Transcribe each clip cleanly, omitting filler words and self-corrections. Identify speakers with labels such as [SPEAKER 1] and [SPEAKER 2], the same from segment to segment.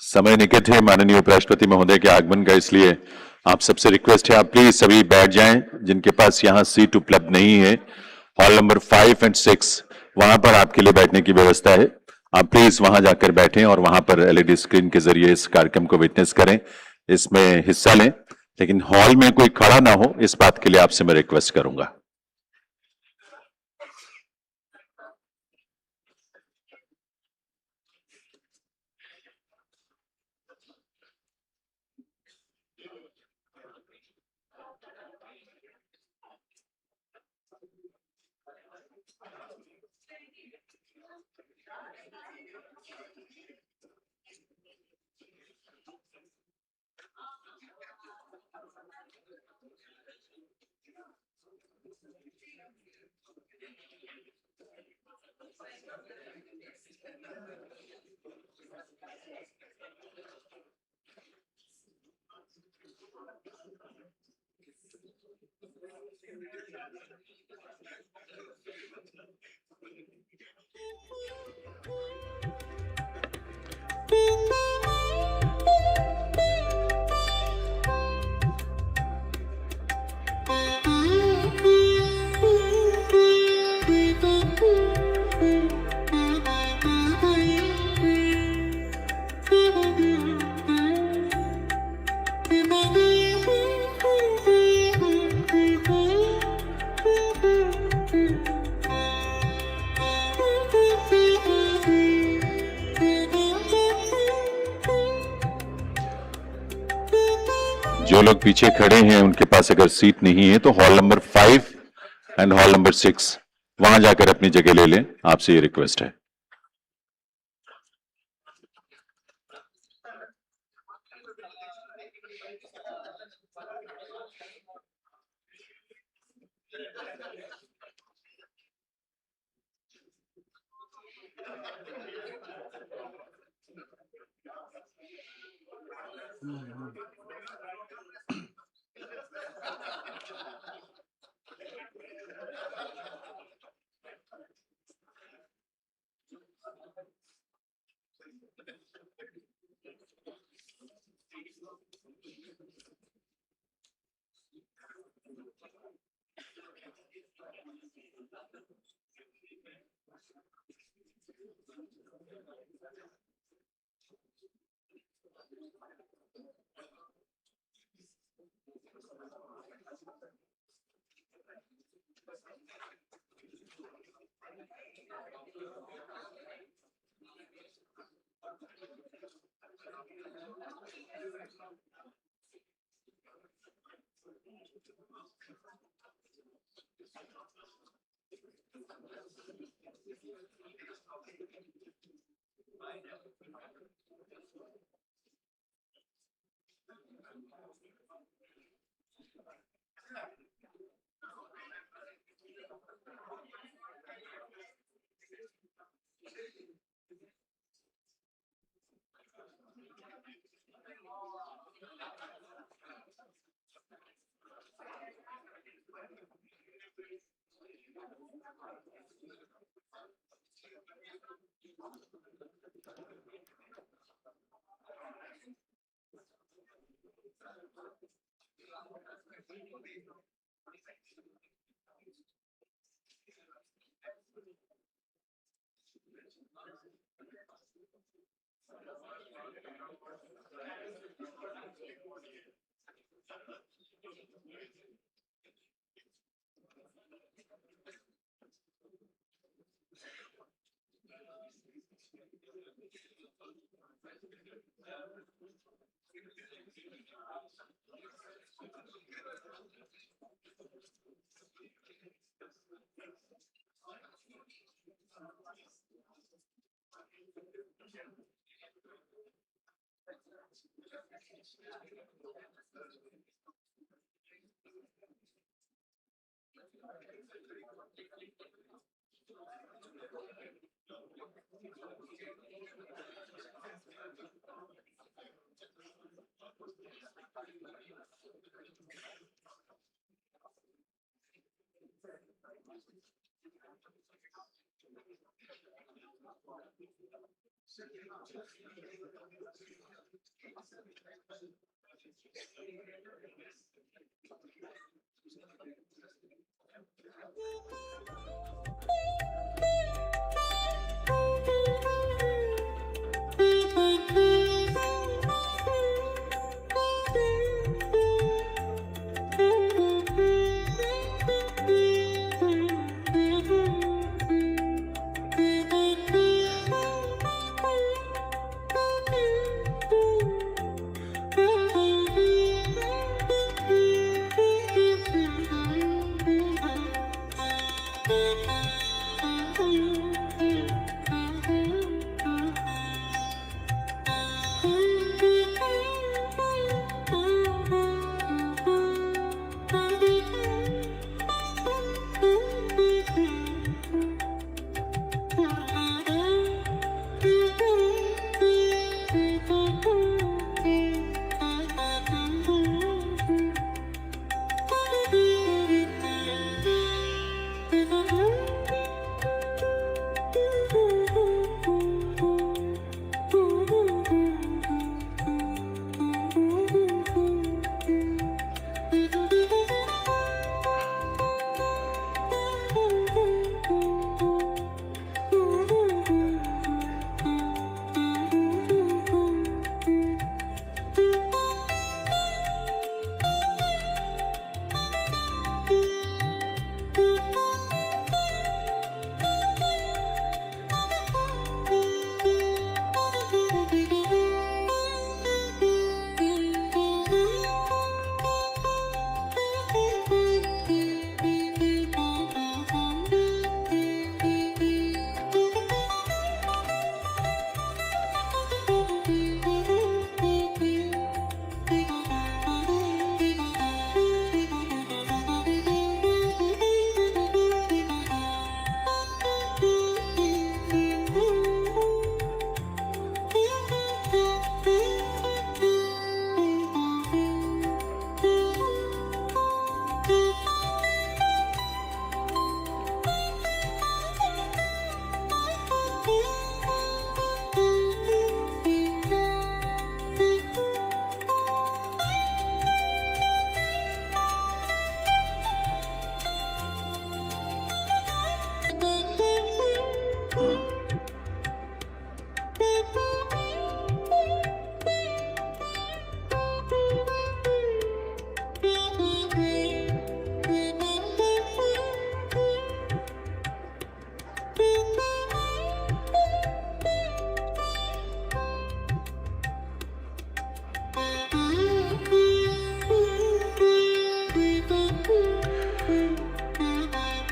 [SPEAKER 1] समय निकट है माननीय उपराष्ट्रपति महोदय के आगमन का, इसलिए आप सबसे रिक्वेस्ट है आप प्लीज सभी बैठ जाएं। जिनके पास यहां सीट उपलब्ध नहीं है, हॉल नंबर 5 और 6 वहां पर आपके लिए बैठने की व्यवस्था है। आप प्लीज वहां जाकर बैठें और वहां पर एलईडी स्क्रीन के जरिए इस कार्यक्रम को विटनेस करें, इसमें हिस्सा लें। लेकिन हॉल में कोई खड़ा ना हो, इस बात के लिए आपसे मैं रिक्वेस्ट करूंगा। जो लोग पीछे खड़े हैं उनके पास अगर सीट नहीं है तो hall number 5 and hall number 6 वहां जाकर अपनी जगह ले लें, आपसे ये रिक्वेस्ट है।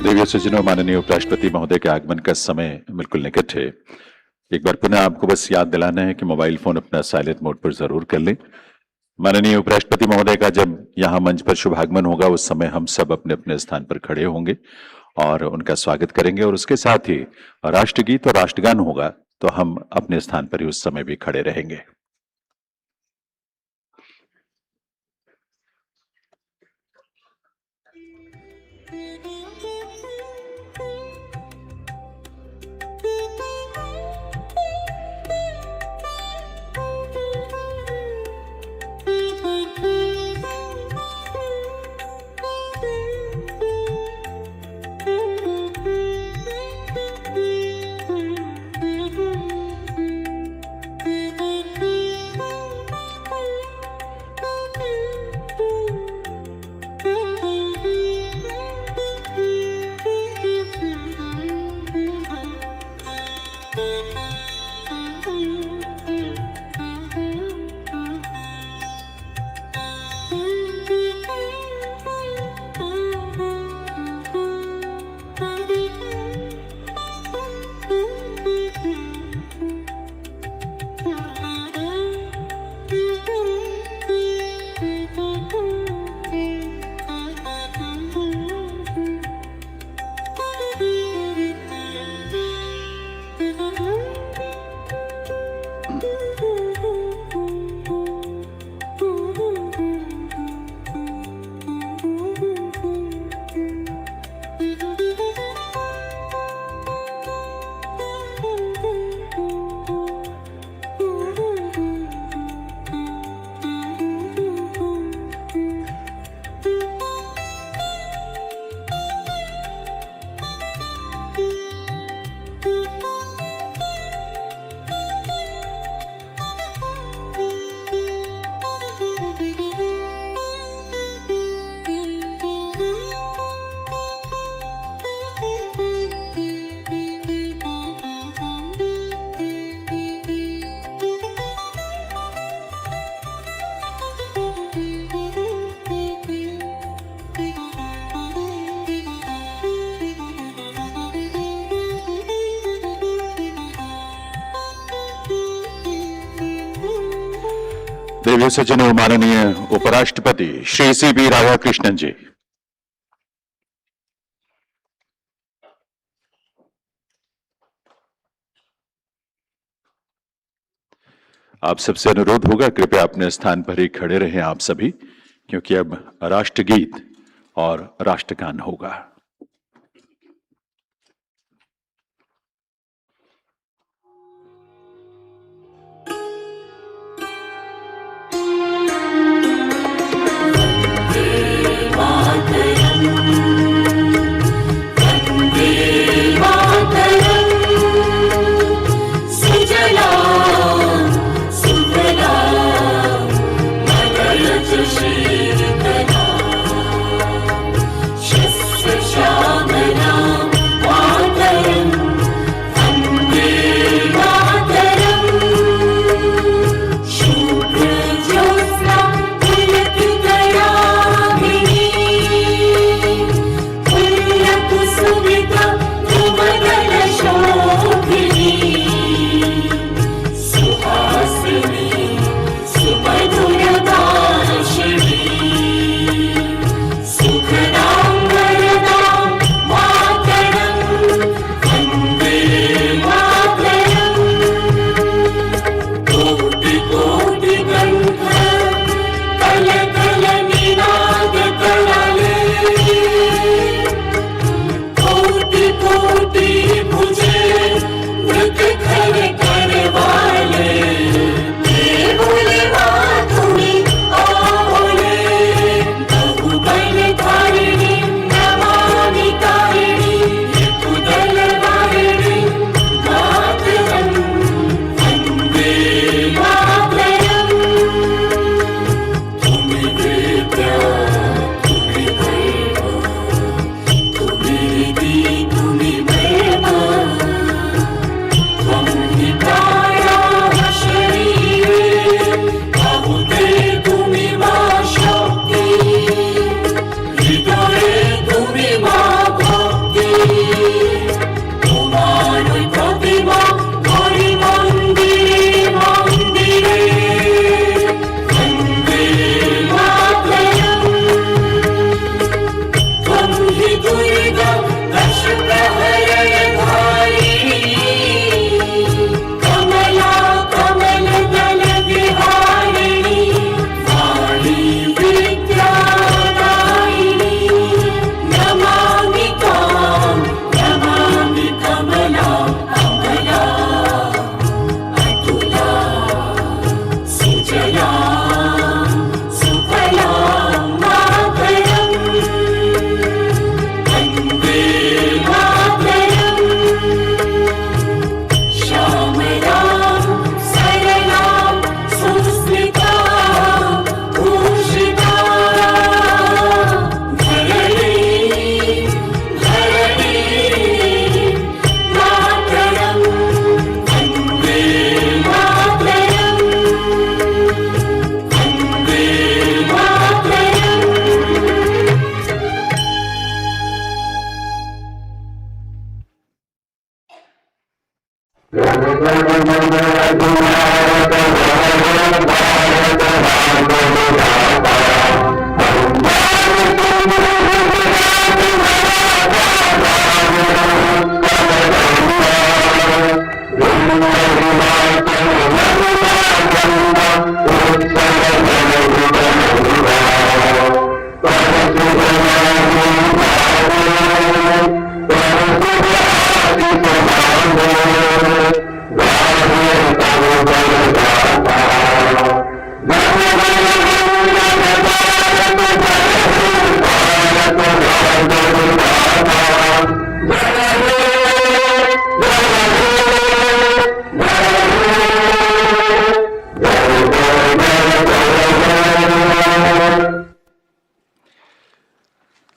[SPEAKER 1] देवी सज्जनों, माननीय उपराष्ट्रपति महोदय के आगमन का समय बिल्कुल निकट है। एक बार पुनः आपको बस याद दिलाना है कि मोबाइल फोन अपना साइलेंट मोड पर जरूर कर लें। माननीय उपराष्ट्रपति महोदय का जब यहाँ मंच पर शुभागमन होगा उस समय हम सब अपने अपने स्थान पर खड़े होंगे और उनका स्वागत करेंगे, और उसके साथ ही राष्ट्रगीत और राष्ट्रगान होगा तो हम अपने स्थान पर ही उस समय भी खड़े रहेंगे। देवी सज्जनों, माननीय उपराष्ट्रपति श्री सी राधाकृष्णन जी। आप सबसे अनुरोध होगा, कृपया अपने स्थान पर ही खड़े रहें आप सभी, क्योंकि अब राष्ट्रगीत और राष्ट्रगान होगा।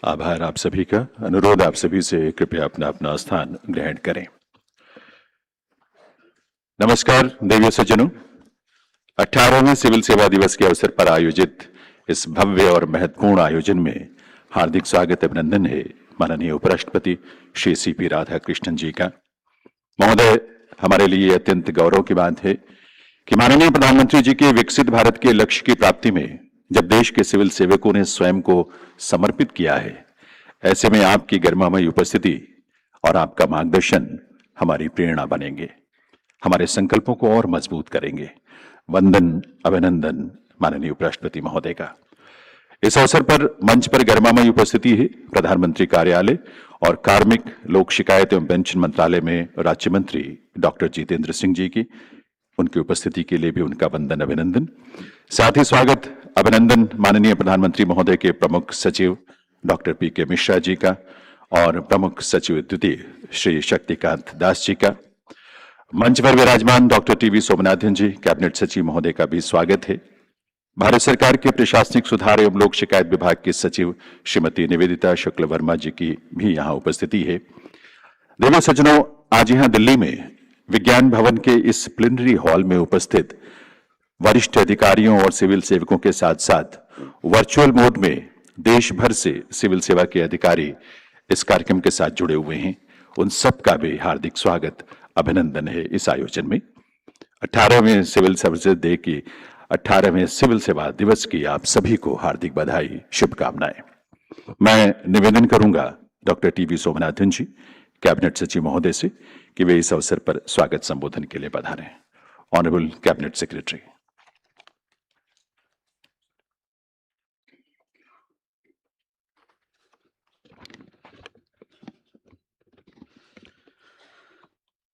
[SPEAKER 1] आभार आप सभी का। अनुरोध आप सभी से कृपया अपना अपना स्थान ग्रहण करें। नमस्कार देवी सज्जनों, 18वें सिविल सेवा दिवस के अवसर पर आयोजित इस भव्य और महत्वपूर्ण आयोजन में हार्दिक स्वागत अभिनंदन है माननीय उपराष्ट्रपति श्री राधाकृष्णन जी का। महोदय, हमारे लिए अत्यंत गौरव की बात है कि माननीय प्रधानमंत्री जी के विकसित भारत के लक्ष्य की प्राप्ति में जब देश के सिविल सेवकों ने स्वयं को समर्पित किया है, ऐसे में आपकी गरिमामयी उपस्थिति और आपका मार्गदर्शन हमारी प्रेरणा बनेंगे, हमारे संकल्पों को और मजबूत करेंगे। वंदन, अभिनंदन माननीय उपराष्ट्रपति महोदय का। इस अवसर पर मंच पर गरिमामयी उपस्थिति है प्रधानमंत्री कार्यालय और कार्मिक लोक शिकायत एवं पेंशन मंत्रालय में राज्य मंत्री डॉक्टर जितेंद्र सिंह जी की। उनकी उपस्थिति के लिए भी उनका वंदन, अभिनंदन। साथ ही स्वागत, अभिनंदन माननीय प्रधानमंत्री महोदय के प्रमुख सचिव डॉक्टर पी.के. मिश्रा जी का और प्रमुख सचिव द्वितीय श्री शक्तिकांत दास जी का। मंच पर विराजमान डॉक्टर टी.वी. सोमनाथन जी, कैबिनेट सचिव महोदय का भी स्वागत है। भारत सरकार के प्रशासनिक सुधार एवं लोक शिकायत विभाग के सचिव श्रीमती निवेदिता शुक्ल वर्मा जी की भी यहाँ उपस्थिति है। देवो सज्जनों, आज यहाँ दिल्ली में विज्ञान भवन के इस प्लेनरी हॉल में उपस्थित वरिष्ठ अधिकारियों और सिविल सेवकों के साथ साथ वर्चुअल मोड में देश भर से सिविल सेवा के अधिकारी इस कार्यक्रम के साथ जुड़े हुए हैं। उन सब का भी हार्दिक स्वागत, अभिनंदन है इस आयोजन में। 18वें सिविल सर्विसेज डे की 18वें सिविल सेवा दिवस की आप सभी को हार्दिक बधाई, शुभकामनाएं। मैं निवेदन करूंगा डॉक्टर टी.वी. सोमनाथन जी, कैबिनेट सचिव महोदय से कि वे इस अवसर पर स्वागत संबोधन के लिए पधारें। Honourable cabinet secretary.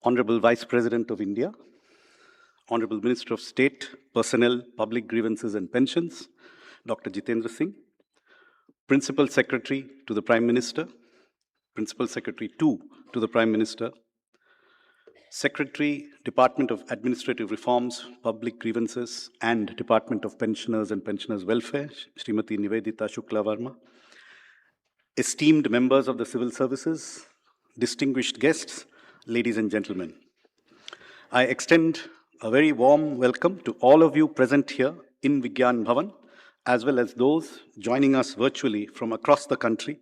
[SPEAKER 2] Honorable Vice President of India, Honorable Minister of State, Personnel, Public Grievances and Pensions, Dr. Jitendra Singh, Principal Secretary to the Prime Minister, Principal Secretary to the Prime Minister, Secretary, Department of Administrative Reforms, Public Grievances and Department of Pensioners and Pensioners Welfare, Srimati Nivedita Shukla Varma, esteemed members of the civil services, distinguished guests, ladies and gentlemen. I extend a very warm welcome to all of you present here in Vigyan Bhavan, as well as those joining us virtually from across the country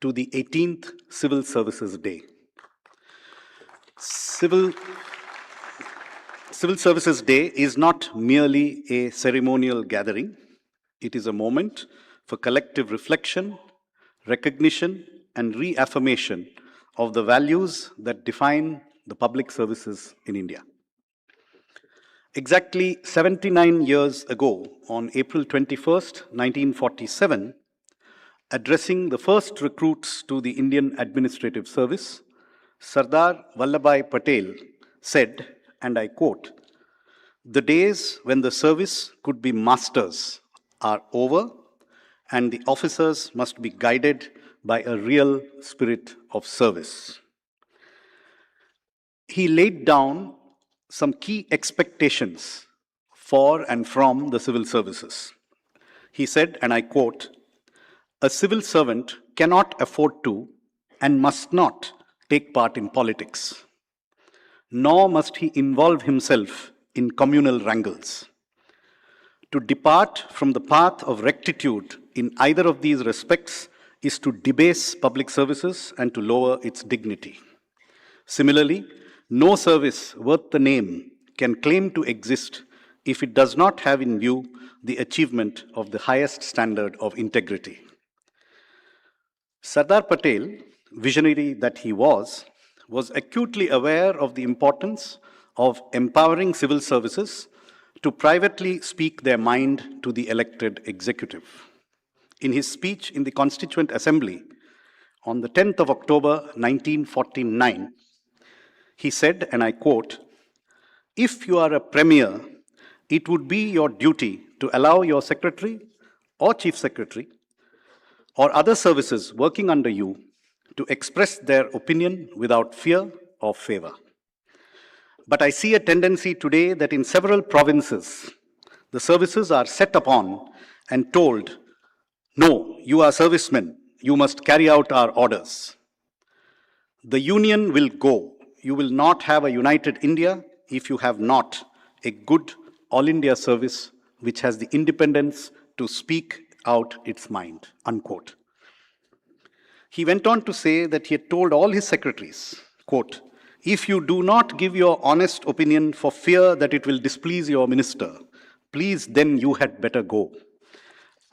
[SPEAKER 2] to the 18th Civil Services Day. Civil Services Day is not merely a ceremonial gathering. It is a moment for collective reflection, recognition, and reaffirmation of the values that define the public services in India. Exactly 79 years ago, on April 21st, 1947, addressing the first recruits to the Indian Administrative Service, Sardar Vallabhbhai Patel said, and I quote, "The days when the service could be masters are over, and the officers must be guided by a real spirit of service." He laid down some key expectations for and from the civil services. He said, and I quote, "A civil servant cannot afford to and must not take part in politics, nor must he involve himself in communal wrangles. To depart from the path of rectitude in either of these respects is to debase public services and to lower its dignity. Similarly, no service worth the name can claim to exist if it does not have in view the achievement of the highest standard of integrity." Sardar Patel, visionary that he was acutely aware of the importance of empowering civil services to privately speak their mind to the elected executive. In his speech in the Constituent Assembly on the 10th of October 1949, he said, and I quote, "If you are a premier, it would be your duty to allow your secretary or chief secretary or other services working under you to express their opinion without fear or favor. But I see a tendency today that in several provinces, the services are set upon and told, 'No, you are servicemen, you must carry out our orders.' The union will go. You will not have a united India if you have not a good all India service which has the independence to speak out its mind," unquote. He went on to say that he had told all his secretaries, quote, If you do not give your honest opinion for fear that it will displease your minister, please then you had better go.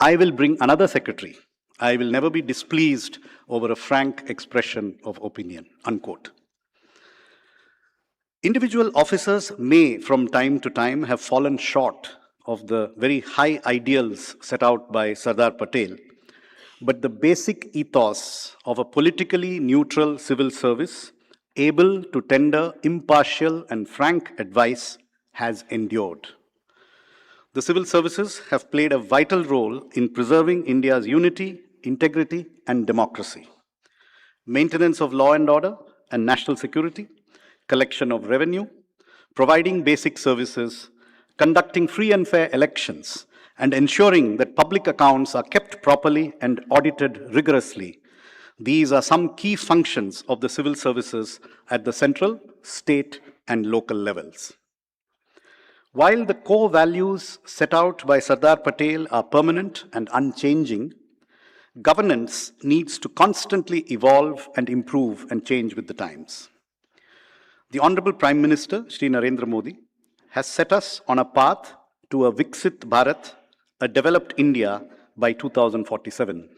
[SPEAKER 2] I will bring another secretary. I will never be displeased over a frank expression of opinion." Unquote. Individual officers may, from time to time, have fallen short of the very high ideals set out by Sardar Patel, but the basic ethos of a politically neutral civil service, able to tender impartial and frank advice, has endured. The civil services have played a vital role in preserving India's unity, integrity, and democracy. Maintenance of law and order and national security, collection of revenue, providing basic services, conducting free and fair elections, and ensuring that public accounts are kept properly and audited rigorously. These are some key functions of the civil services at the central, state, and local levels. While the core values set out by Sardar Patel are permanent and unchanging, governance needs to constantly evolve and improve and change with the times. The Honorable Prime Minister, Shri Narendra Modi, has set us on a path to a Viksit Bharat, a developed India by 2047.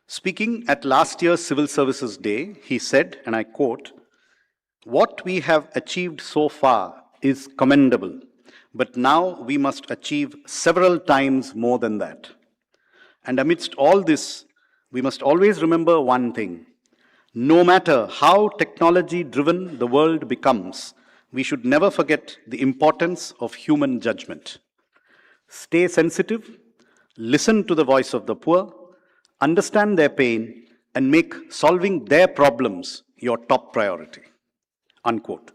[SPEAKER 2] Speaking at last year's Civil Services Day, he said, and I quote, "What we have achieved so far is commendable, but now we must achieve several times more than that. And amidst all this, we must always remember one thing. No matter how technology-driven the world becomes, we should never forget the importance of human judgment. Stay sensitive, listen to the voice of the poor, understand their pain, and make solving their problems your top priority." Unquote.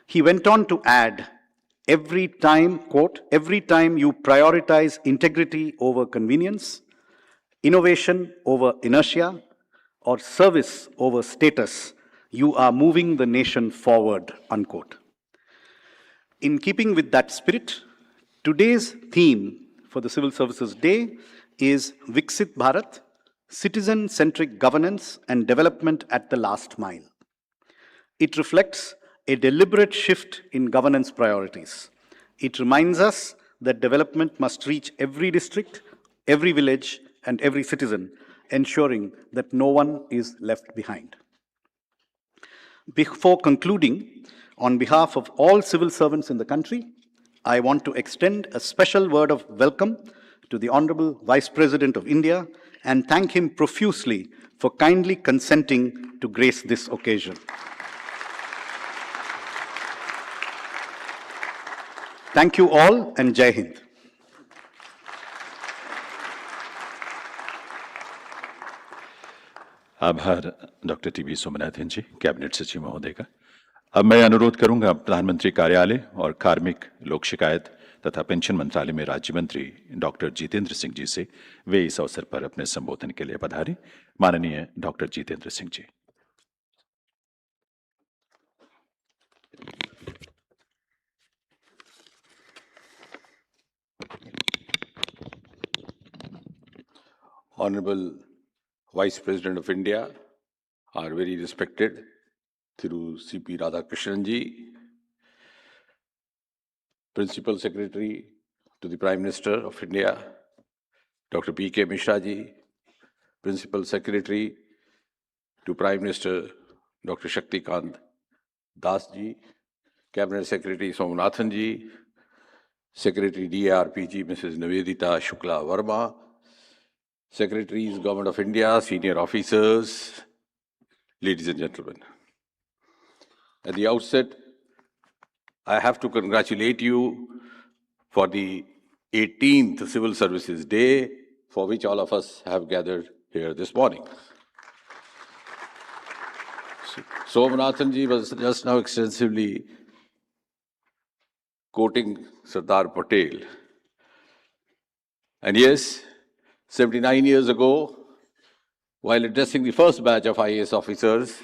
[SPEAKER 2] He went on to add, "Every time, quote, every time you prioritize integrity over convenience, innovation over inertia, or service over status, you are moving the nation forward," unquote. In keeping with that spirit, today's theme for the Civil Services Day is Viksit Bharat, Citizen-Centric Governance and Development at the Last Mile. It reflects a deliberate shift in governance priorities. It reminds us that development must reach every district, every village, and every citizen, ensuring that no one is left behind. Before concluding, on behalf of all civil servants in the country, I want to extend a special word of welcome to the Honorable Vice President of India and thank him profusely for kindly consenting to grace this occasion. Thank you all and Jai Hind.
[SPEAKER 1] आभार doctor TB Somanathan जी, cabinet सचिव महोदय का। अब मैं अनुरोध करूंगा प्रधानमंत्री कार्यालय और कार्मिक, लोक शिकायत तथा पेंशन मंत्रालय में राज्य मंत्री डॉक्टर जितेंद्र सिंह जी से वे इस अवसर पर अपने संबोधन के लिए पधारे। माननीय doctor Jitendra Singh ji.
[SPEAKER 3] Honorable Vice President of India, our very respected Thiru C.P. Radhakrishnan ji, Principal Secretary to the Prime Minister of India, Dr. P.K. Mishra ji, Principal Secretary to Prime Minister Dr. Shaktikant Das ji, Cabinet Secretary Somanathan ji, Secretary DARPG Mrs. Nivedita Shukla Verma, Secretaries, Government of India, senior officers, ladies and gentlemen. At the outset, I have to congratulate you for the 18th Civil Services Day, for which all of us have gathered here this morning. Somanathan ji was just now extensively quoting Sardar Patel. And yes, 79 years ago, while addressing the first batch of IAS officers,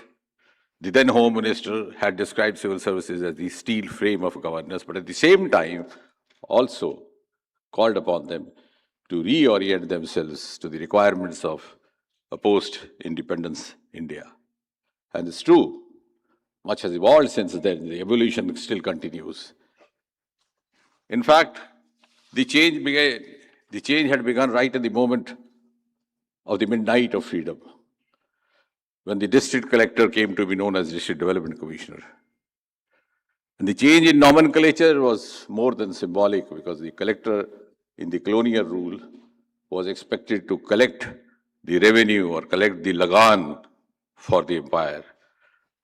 [SPEAKER 3] the then Home Minister had described civil services as the steel frame of governance, but at the same time also called upon them to reorient themselves to the requirements of a post-independence India. And it's true much has evolved since then. The evolution still continues. In fact, the change had begun right at the moment of the midnight of freedom, when the district collector came to be known as District Development Commissioner. And the change in nomenclature was more than symbolic, because the collector in the colonial rule was expected to collect the revenue or collect the lagan for the empire,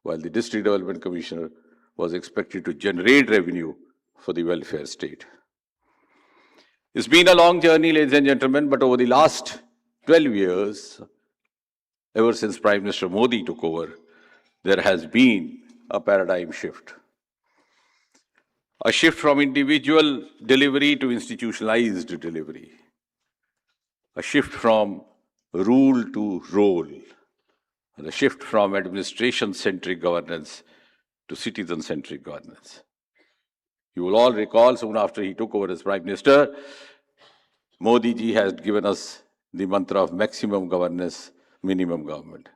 [SPEAKER 3] while the District Development Commissioner was expected to generate revenue for the welfare state. It's been a long journey, ladies and gentlemen, but over the last 12 years, ever since Prime Minister Modi took over, there has been a paradigm shift. A shift from individual delivery to institutionalized delivery. A shift from rule to role. And a shift from administration-centric governance to citizen-centric governance. You will all recall, soon after he took over as Prime Minister, Modi ji has given us the mantra of maximum governance, minimum government.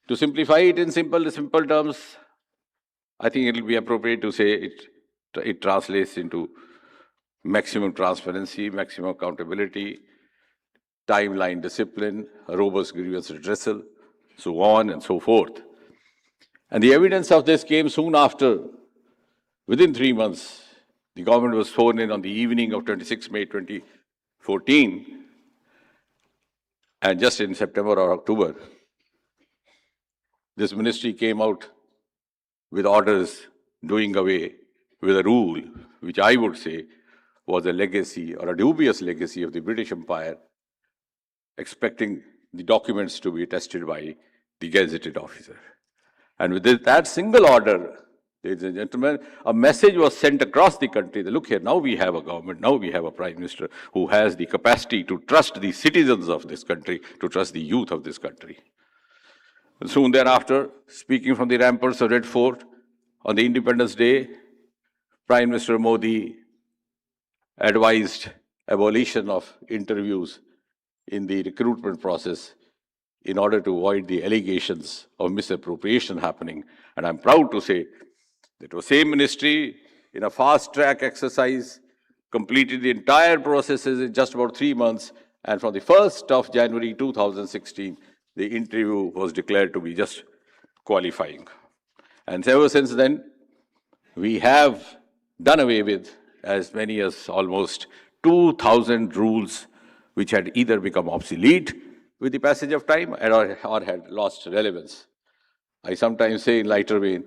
[SPEAKER 3] To simplify it in simple terms, I think it will be appropriate to say it translates into maximum transparency, maximum accountability, timeline discipline, robust grievance redressal, so on and so forth. And the evidence of this came soon after. Within 3 months, the government was sworn in on the evening of 26 May 2014, and just in September or October, this ministry came out with orders doing away with a rule which I would say was a legacy or a dubious legacy of the British Empire, expecting the documents to be attested by the gazetted officer. And with that single order, ladies and gentlemen, a message was sent across the country that, look here, now we have a government, now we have a Prime Minister who has the capacity to trust the citizens of this country, to trust the youth of this country. And soon thereafter, speaking from the ramparts of Red Fort, on the Independence Day, Prime Minister Modi advised abolition of interviews in the recruitment process in order to avoid the allegations of misappropriation happening. And I'm proud to say that the same ministry, in a fast-track exercise, completed the entire processes in just about 3 months, and from the 1st of January 2016, the interview was declared to be just qualifying. And ever since then, we have done away with as many as almost 2,000 rules which had either become obsolete with the passage of time or had lost relevance. I sometimes say in lighter vein,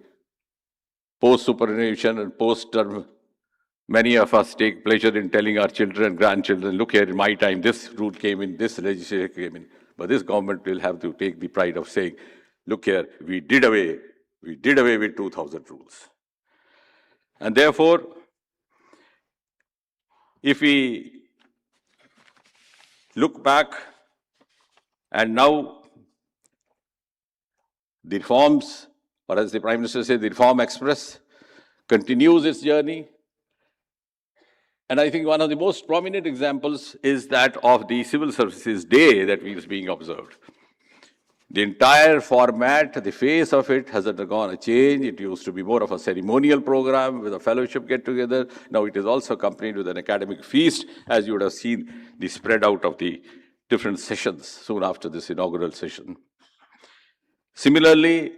[SPEAKER 3] post-superannuation and post-term, many of us take pleasure in telling our children and grandchildren, look here, in my time, this rule came in, this legislation came in. But this government will have to take the pride of saying, look here, we did away with 2,000 rules. And therefore, if we look back, and now the reforms, or as the Prime Minister said, the Reform Express continues its journey. And I think one of the most prominent examples is that of the Civil Services Day that is being observed. The entire format, the face of it has undergone a change. It used to be more of a ceremonial program with a fellowship get-together. Now it is also accompanied with an academic feast, as you would have seen the spread out of the different sessions soon after this inaugural session. Similarly,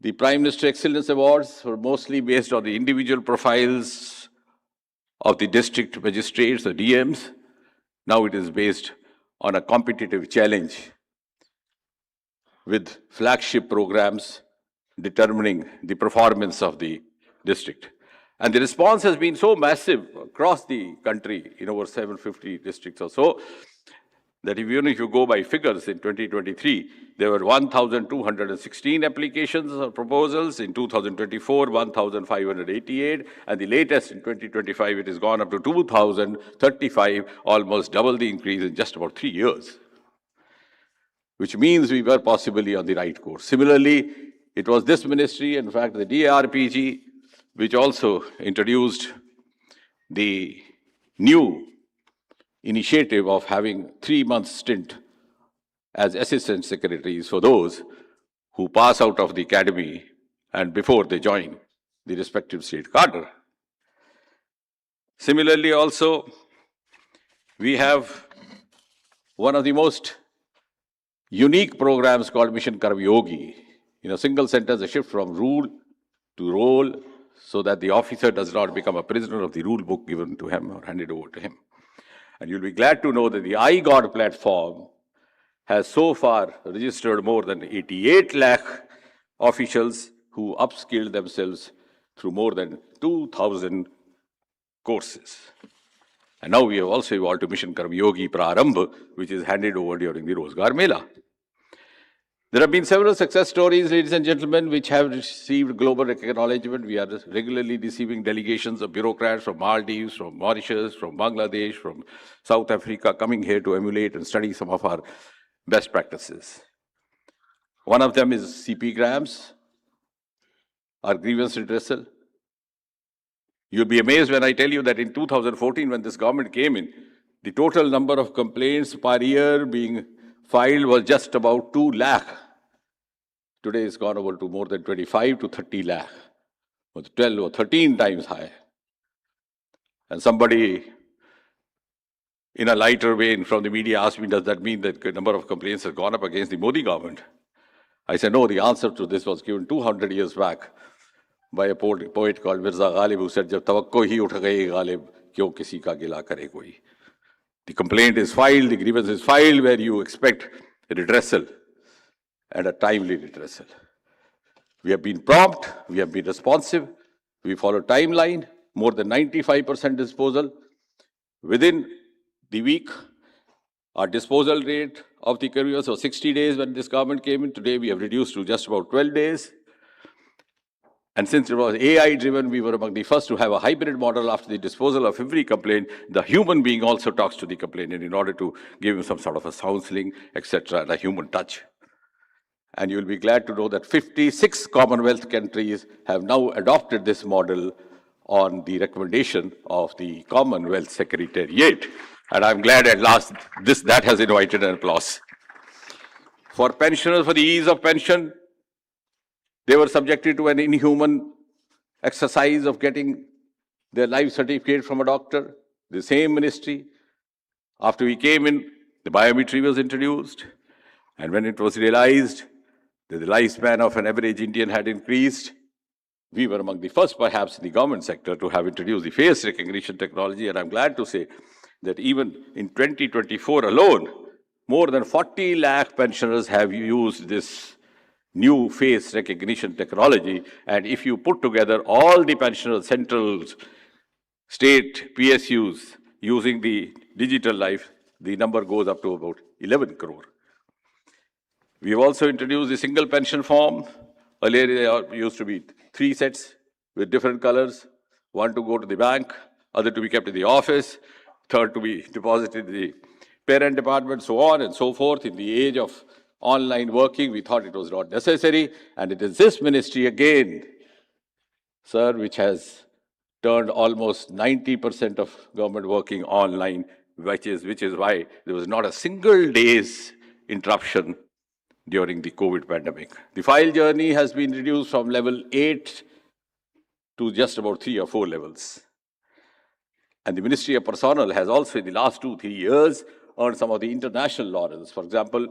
[SPEAKER 3] the Prime Minister Excellence Awards were mostly based on the individual profiles of the district magistrates, the DMs. Now it is based on a competitive challenge with flagship programs determining the performance of the district. And the response has been so massive across the country in over 750 districts or so, that even if you go by figures, in 2023, there were 1,216 applications or proposals. In 2024, 1,588. And the latest in 2025, it has gone up to 2,035, almost double the increase in just about 3 years, which means we were possibly on the right course. Similarly, it was this ministry, in fact, the DARPG, which also introduced the new initiative of having 3-month stint as assistant secretaries for those who pass out of the academy and before they join the respective state cadre. Similarly, also, we have one of the most unique programs called Mission Karmyogi. In a single sentence, a shift from rule to role, so that the officer does not become a prisoner of the rule book given to him or handed over to him. And you'll be glad to know that the iGod platform has so far registered more than 88 lakh officials who upskilled themselves through more than 2,000 courses. And now we have also evolved to Mission Karmyogi Prarambh, which is handed over during the Rozgar Mela. There have been several success stories, ladies and gentlemen, which have received global acknowledgement. We are regularly receiving delegations of bureaucrats from Maldives, from Mauritius, from Bangladesh, from South Africa, coming here to emulate and study some of our best practices. One of them is CP Grams, our grievance redressal. You'll be amazed when I tell you that in 2014, when this government came in, the total number of complaints per year being filed was just about 2 lakh. Today it's gone over to more than 25 to 30 lakh, or 12 or 13 times higher. And somebody in a lighter vein from the media asked me, does that mean that the number of complaints has gone up against the Modi government? I said, no, the answer to this was given 200 years back by a poet called Mirza Ghalib, who said, "Jab tawakko hi utha gaye Ghalib, kyon kisi ka gila kare koi." The complaint is filed, the grievance is filed, where you expect a redressal and a timely redressal. We have been prompt, we have been responsive, we follow timeline, more than 95% disposal. Within the week, our disposal rate of the grievance was 60 days when this government came in. Today we have reduced to just about 12 days. And since it was AI-driven, we were among the first to have a hybrid model. After the disposal of every complaint, the human being also talks to the complainant in order to give him some sort of a counseling, etc., and a human touch. And you'll be glad to know that 56 Commonwealth countries have now adopted this model on the recommendation of the Commonwealth Secretariat. And I'm glad at last that has invited an applause. For pensioners, for the ease of pension, they were subjected to an inhuman exercise of getting their life certificate from a doctor. The same ministry, after we came in, the biometry was introduced. And when it was realized that the lifespan of an average Indian had increased, we were among the first, perhaps, in the government sector to have introduced the face recognition technology. And I'm glad to say that even in 2024 alone, more than 40 lakh pensioners have used this new face recognition technology. And if you put together all the pensioners, centrals, state PSUs using the digital life, the number goes up to about 11 crore. We have also introduced the single pension form. Earlier there used to be 3 sets with different colors, one to go to the bank, other to be kept in the office, third to be deposited in the parent department, so on and so forth. In the age of online working, we thought it was not necessary, and it is this ministry again, sir, which has turned almost 90% of government working online, which is why there was not a single day's interruption during the COVID pandemic. The file journey has been reduced from level 8 to just about 3 or 4 levels. And the Ministry of Personnel has also, in the last 2-3 years, earned some of the international laurels. For example,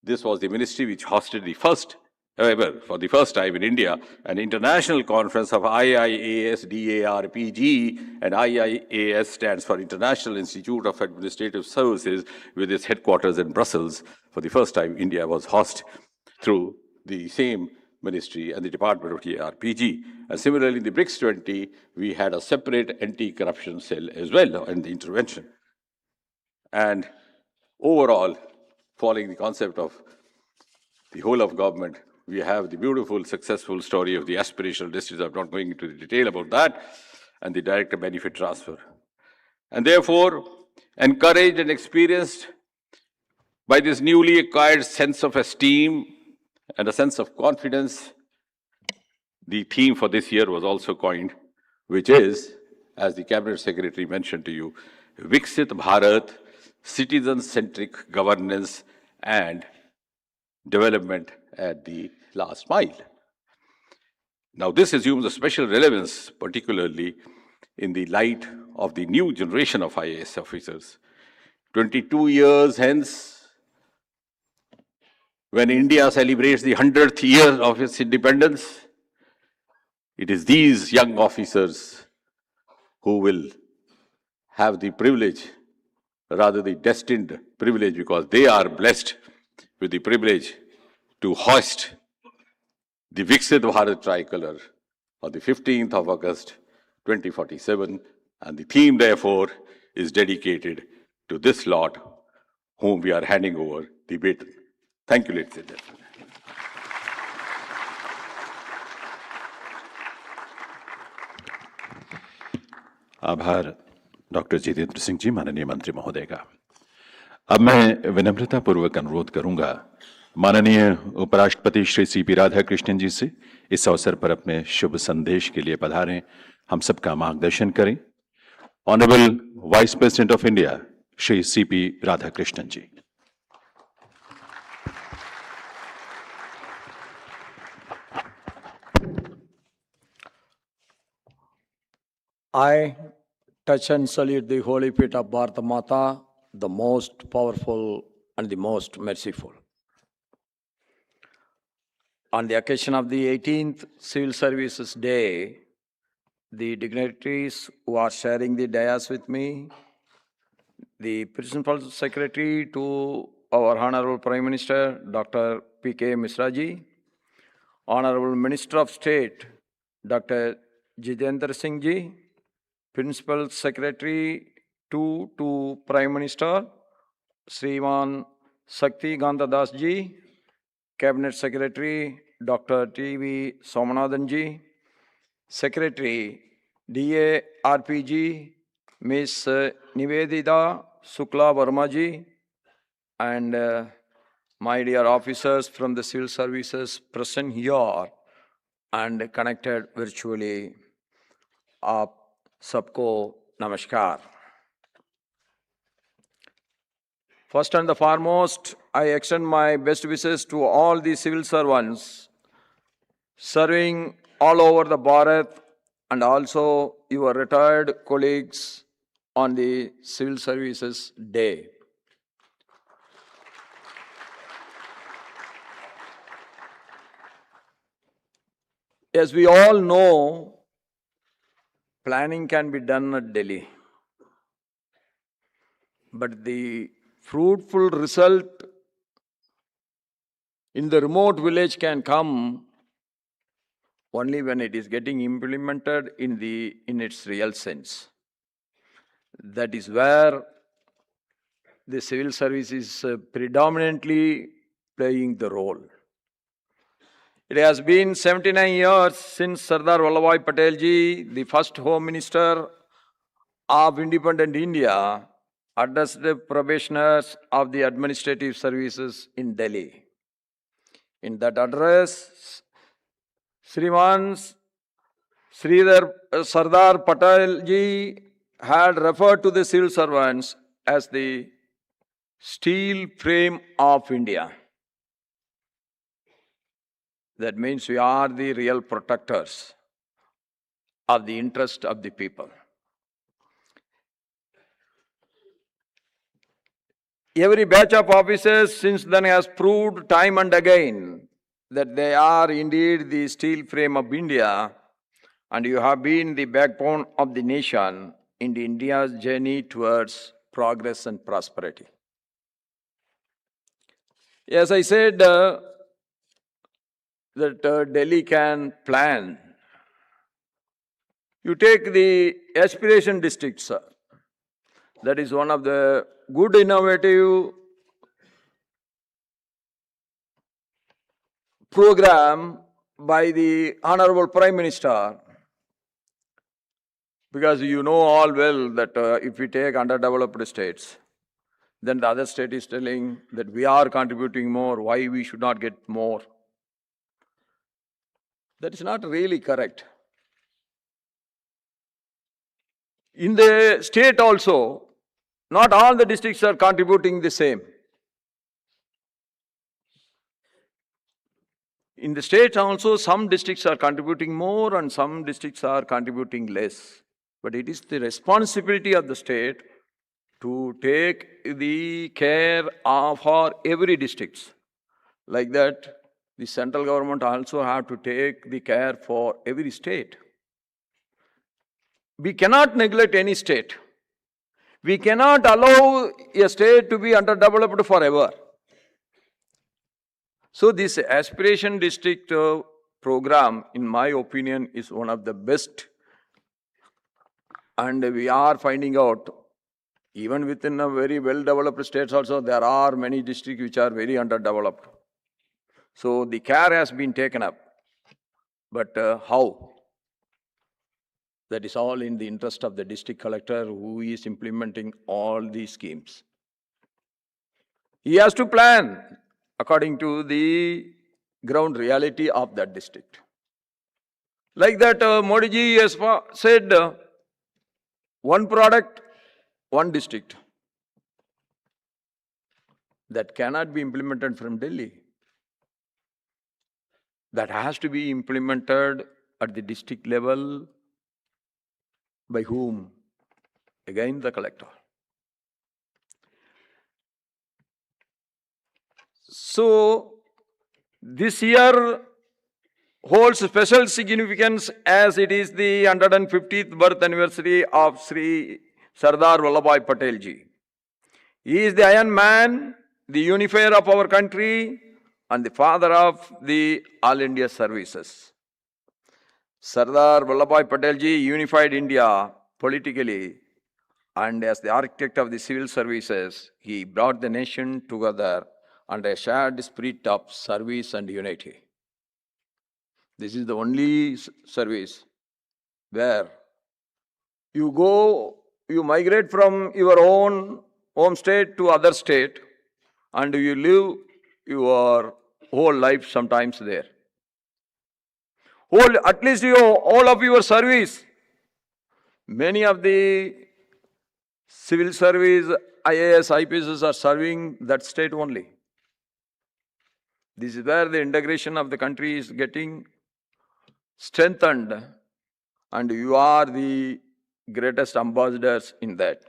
[SPEAKER 3] this was the ministry which hosted the first ever, for the first time in India, an international conference of IIAS DARPG, and IIAS stands for International Institute of Administrative Services, with its headquarters in Brussels. For the first time, India was hosted through the same ministry and the Department of DARPG. And similarly, in the BRICS 20, we had a separate anti-corruption cell as well in the intervention. And overall, following the concept of the whole of government, we have the beautiful, successful story of the aspirational districts. I'm not going into the detail about that, and the direct benefit transfer. And therefore, encouraged and experienced by this newly acquired sense of esteem and a sense of confidence, the theme for this year was also coined, which is, as the Cabinet Secretary mentioned to you, Viksit Bharat, citizen-centric governance and development at the last mile. Now, this assumes a special relevance, particularly in the light of the new generation of IAS officers. 22 years hence, when India celebrates the 100th year of its independence, it is these young officers who will have the privilege, rather the destined privilege, because they are blessed with the privilege to hoist the Viksit Bharat tricolor on the 15th of August 2047, and the theme therefore is dedicated to this lot whom we are handing over the baton. Thank you, ladies and gentlemen.
[SPEAKER 1] आभार doctor Jitendra Singh ji, माननीय मंत्री महोदय का। अब मैं विनम्रतापूर्वक अनुरोध करूंगा माननीय उपराष्ट्रपति श्री सीपी राधाकृष्णन जी से इस अवसर पर अपने शुभ संदेश के लिए पधारें, हम सबका मार्गदर्शन करें। Honourable vice president of India Shri CP Radhakrishnan ji.
[SPEAKER 4] I touch and salute the holy feet of Bharata Mata, the most powerful and the most merciful. On the occasion of the 18th Civil Services Day, the dignitaries who are sharing the dais with me, the Principal Secretary to our Honorable Prime Minister, Dr. P.K. Mishra ji, Honorable Minister of State, Dr. Jitendra Singh ji, Principal Secretary to Prime Minister, Sriman Sakti Ganda Das ji, Cabinet Secretary Dr. T.V. Somanathan ji, Secretary DARPG Ms. Nivedita Sukla Verma ji, and my dear officers from the civil services present here and connected virtually. आप सबको नमस्कार. First and the foremost, I extend my best wishes to all the civil servants serving all over the Bharat and also your retired colleagues on the Civil Services Day. As we all know, planning can be done at Delhi, but the fruitful result in the remote village can come only when it is getting implemented in its real sense. That is where the civil service is predominantly playing the role. It has been 79 years since Sardar Vallabhbhai Patel ji, the first Home Minister of independent India, addressed the probationers of the administrative services in Delhi. In that address, Sriman Sardar Patel ji had referred to the civil servants as the steel frame of India. That means we are the real protectors of the interest of the people. Every batch of officers since then has proved time and again that they are indeed the steel frame of India, and you have been the backbone of the nation in India's journey towards progress and prosperity. As I said, that Delhi can plan. You take the aspiration districts. That is one of the good innovative program by the Honorable Prime Minister, because you know all well that if we take underdeveloped states, then the other state is telling that we are contributing more, why we should not get more. That is not really correct. In the state also, not all the districts are contributing the same. In the state also, some districts are contributing more and some districts are contributing less. But it is the responsibility of the state to take the care for every district. Like that, the central government also have to take the care for every state. We cannot neglect any state. We cannot allow a state to be underdeveloped forever. So this aspiration district program, in my opinion, is one of the best. And we are finding out, even within a very well-developed states also, there are many districts which are very underdeveloped. So the care has been taken up. But how? That is all in the interest of the district collector who is implementing all these schemes. He has to plan according to the ground reality of that district. Like that, Modi ji has said, one product, one district. That cannot be implemented from Delhi. That has to be implemented at the district level. By whom? Again, the collector. So, this year holds special significance as it is the 150th birth anniversary of Shri Sardar Vallabhbhai Patel ji. He is the Iron Man, the unifier of our country, and the father of the All India services. Sardar Vallabhbhai Patel ji unified India politically, and as the architect of the civil services, he brought the nation together under a shared spirit of service and unity. This is the only service where you go, you migrate from your own home state to other state, and you live your whole life sometimes there. At least all of your service. Many of the civil service, IAS, IPSs are serving that state only. This is where the integration of the country is getting strengthened, and you are the greatest ambassadors in that.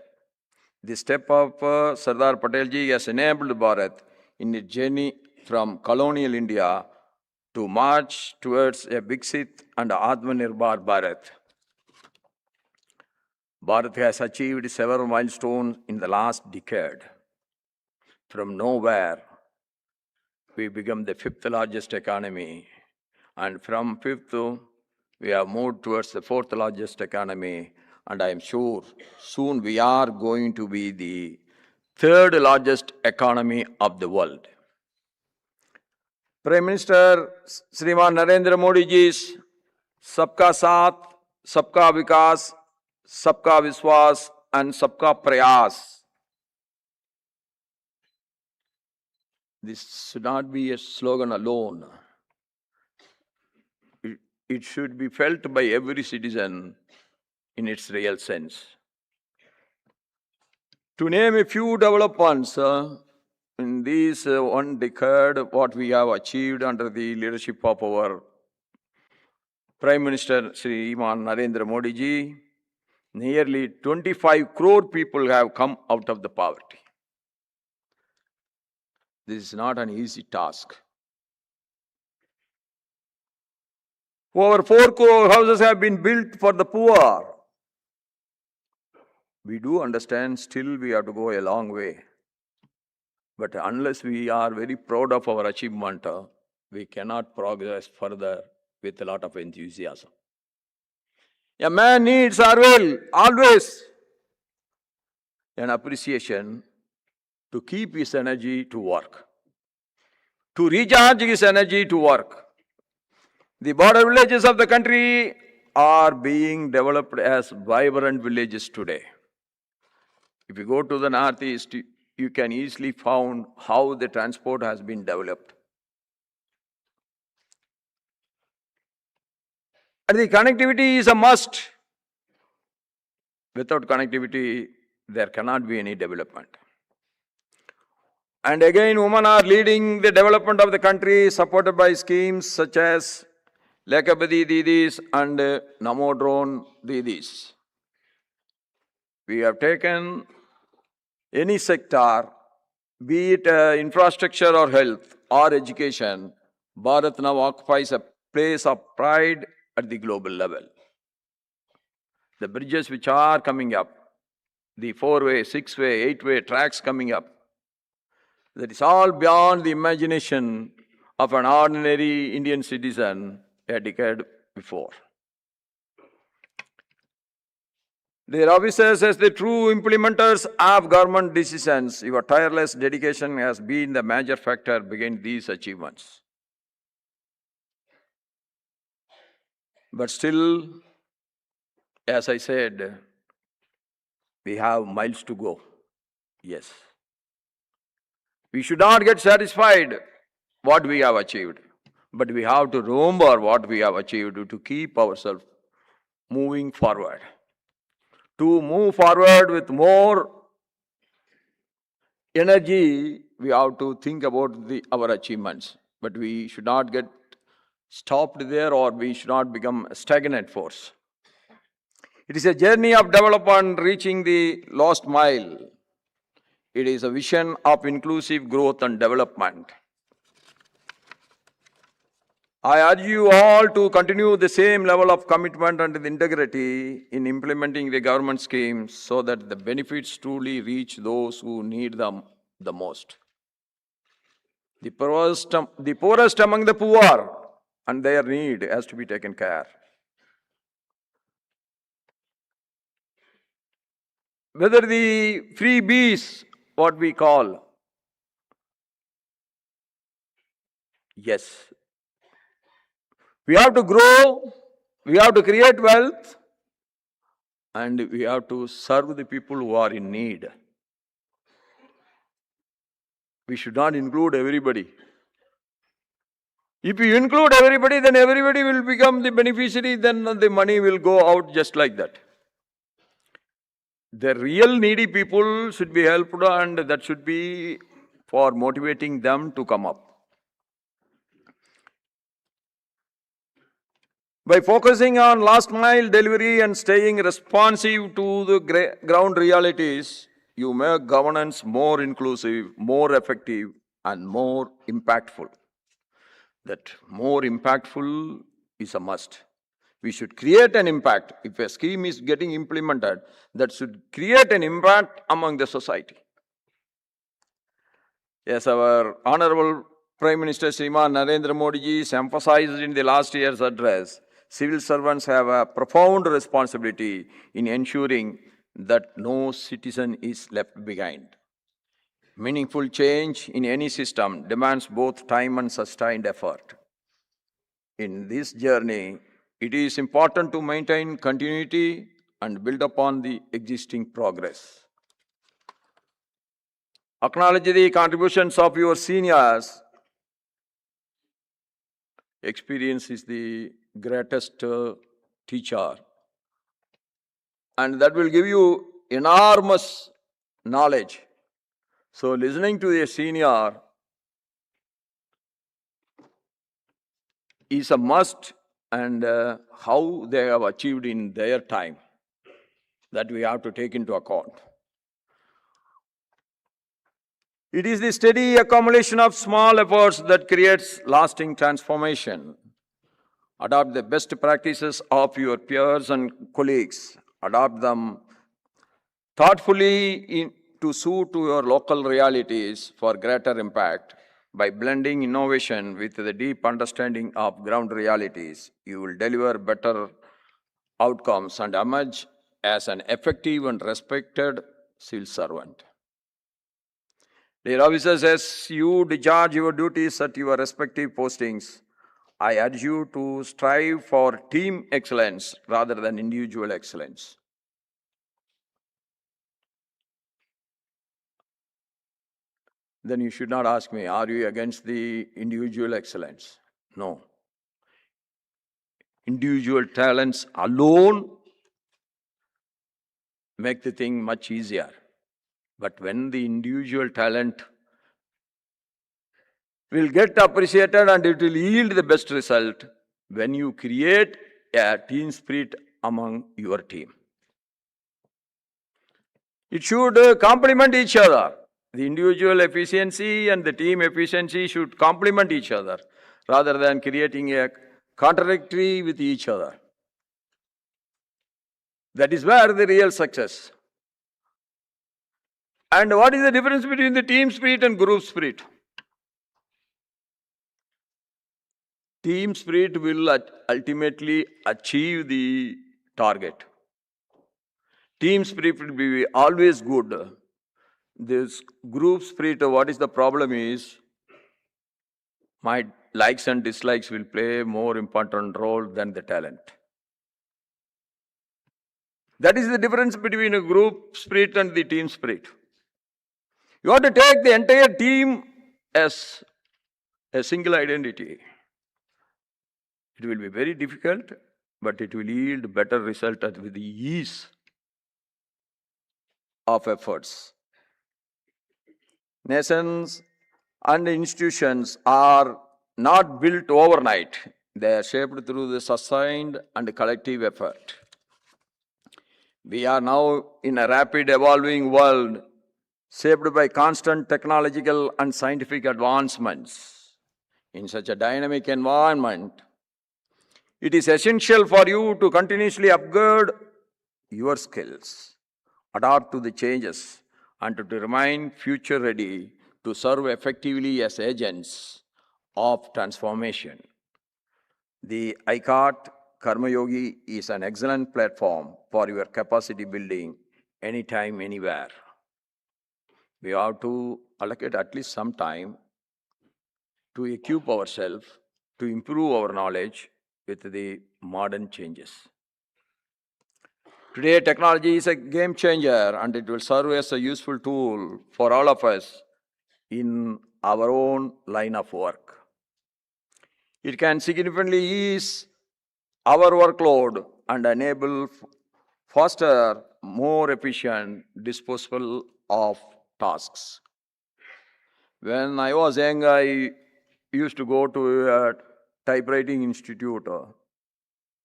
[SPEAKER 4] The step of Sardar Patel ji has enabled Bharat in its journey from colonial India to march towards a Viksit and Atmanirbhar Bharat. Bharat has achieved several milestones in the last decade. From nowhere, we become the 5th largest economy, and from 5th, we have moved towards the 4th largest economy, and I am sure soon we are going to be the 3rd largest economy of the world. Prime Minister Shriman Narendra Modi ji's Sabka Saath, Sabka Vikas, Sabka Viswas and Sabka Prayas. This should not be a slogan alone. It should be felt by every citizen in its real sense. To name a few developments in this one decade, what we have achieved under the leadership of our Prime Minister Shriman Narendra Modi ji, nearly 25 crore people have come out of the poverty. This is not an easy task. Over 4 crore houses have been built for the poor. We do understand still we have to go a long way. But unless we are very proud of our achievement, we cannot progress further with a lot of enthusiasm. A man needs always an appreciation to keep his energy to work, to recharge his energy to work. The border villages of the country are being developed as vibrant villages today. If you go to the northeast, you can easily find how the transport has been developed. And the connectivity is a must. Without connectivity, there cannot be any development. And again, women are leading the development of the country, supported by schemes such as Lekabadi Didis and Namo Drone Didis. We have taken any sector, be it infrastructure or health or education, Bharat now occupies a place of pride at the global level. The bridges which are coming up, the 4-way, 6-way, 8-way tracks coming up, that is all beyond the imagination of an ordinary Indian citizen a decade before. Dear officers, as the true implementers of government decisions, your tireless dedication has been the major factor behind these achievements. But still, as I said, we have miles to go. Yes. We should not get satisfied what we have achieved, but we have to remember what we have achieved to keep ourselves moving forward. To move forward with more energy, we have to think about our achievements, but we should not get stopped there, or we should not become a stagnant force. It is a journey of development reaching the lost mile. It is a vision of inclusive growth and development. I urge you all to continue the same level of commitment and integrity in implementing the government schemes so that the benefits truly reach those who need them the most. The poorest among the poor and their need has to be taken care. Whether the freebies, what we call, yes, we have to grow, we have to create wealth, and we have to serve the people who are in need. We should not include everybody. If you include everybody, then everybody will become the beneficiary, then the money will go out just like that. The real needy people should be helped, and that should be for motivating them to come up. By focusing on last mile delivery and staying responsive to the ground realities, you make governance more inclusive, more effective, and more impactful. That more impactful is a must. We should create an impact. If a scheme is getting implemented, that should create an impact among the society. Yes, our Honorable Prime Minister Shriman Narendra Modi ji has emphasized in the last year's address, civil servants have a profound responsibility in ensuring that no citizen is left behind. Meaningful change in any system demands both time and sustained effort. In this journey, it is important to maintain continuity and build upon the existing progress. Acknowledge the contributions of your seniors. Experience is the greatest teacher, and that will give you enormous knowledge. So listening to a senior is a must, and how they have achieved in their time, that we have to take into account. It is the steady accumulation of small efforts that creates lasting transformation. Adopt the best practices of your peers and colleagues. Adopt them thoughtfully to suit to your local realities for greater impact. By blending innovation with the deep understanding of ground realities, you will deliver better outcomes and emerge as an effective and respected civil servant. Dear officers, as you discharge your duties at your respective postings, I urge you to strive for team excellence rather than individual excellence. Then you should not ask me, are you against the individual excellence? No. Individual talents alone make the thing much easier. But when the individual talent will get appreciated and it will yield the best result when you create a team spirit among your team. It should complement each other. The individual efficiency and the team efficiency should complement each other rather than creating a contradictory with each other. That is where the real success. And what is the difference between the team spirit and group spirit? Team spirit will ultimately achieve the target. Team spirit will be always good. This group spirit, what is the problem is, my likes and dislikes will play a more important role than the talent. That is the difference between a group spirit and the team spirit. You have to take the entire team as a single identity. It will be very difficult, but it will yield better result with the ease of efforts. Nations and institutions are not built overnight. They are shaped through the sustained and collective effort. We are now in a rapid evolving world shaped by constant technological and scientific advancements. In such a dynamic environment, it is essential for you to continuously upgrade your skills, adapt to the changes, and to remain future ready to serve effectively as agents of transformation. The ICART Karma Yogi is an excellent platform for your capacity building anytime, anywhere. We have to allocate at least some time to equip ourselves, to improve our knowledge with the modern changes. Today, technology is a game changer and it will serve as a useful tool for all of us in our own line of work. It can significantly ease our workload and enable faster, more efficient disposal of tasks. When I was young, I used to go to a typewriting institute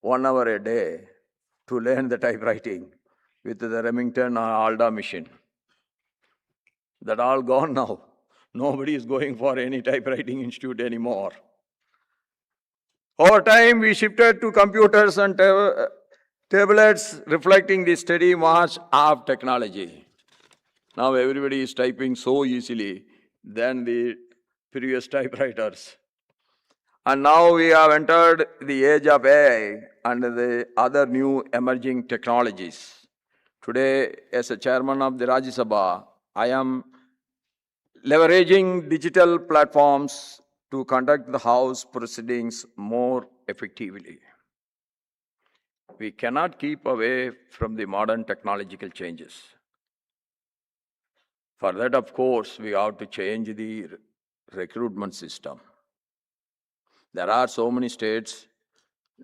[SPEAKER 4] 1 hour a day to learn the typewriting with the Remington or Alda machine. That all gone now. Nobody is going for any typewriting institute anymore. Over time, we shifted to computers and tablets, reflecting the steady march of technology. Now everybody is typing so easily than the previous typewriters. And now we have entered the age of AI and the other new emerging technologies. Today, as a chairman of the Rajya Sabha, I am leveraging digital platforms to conduct the House proceedings more effectively. We cannot keep away from the modern technological changes. For that, of course, we have to change the recruitment system. There are so many states,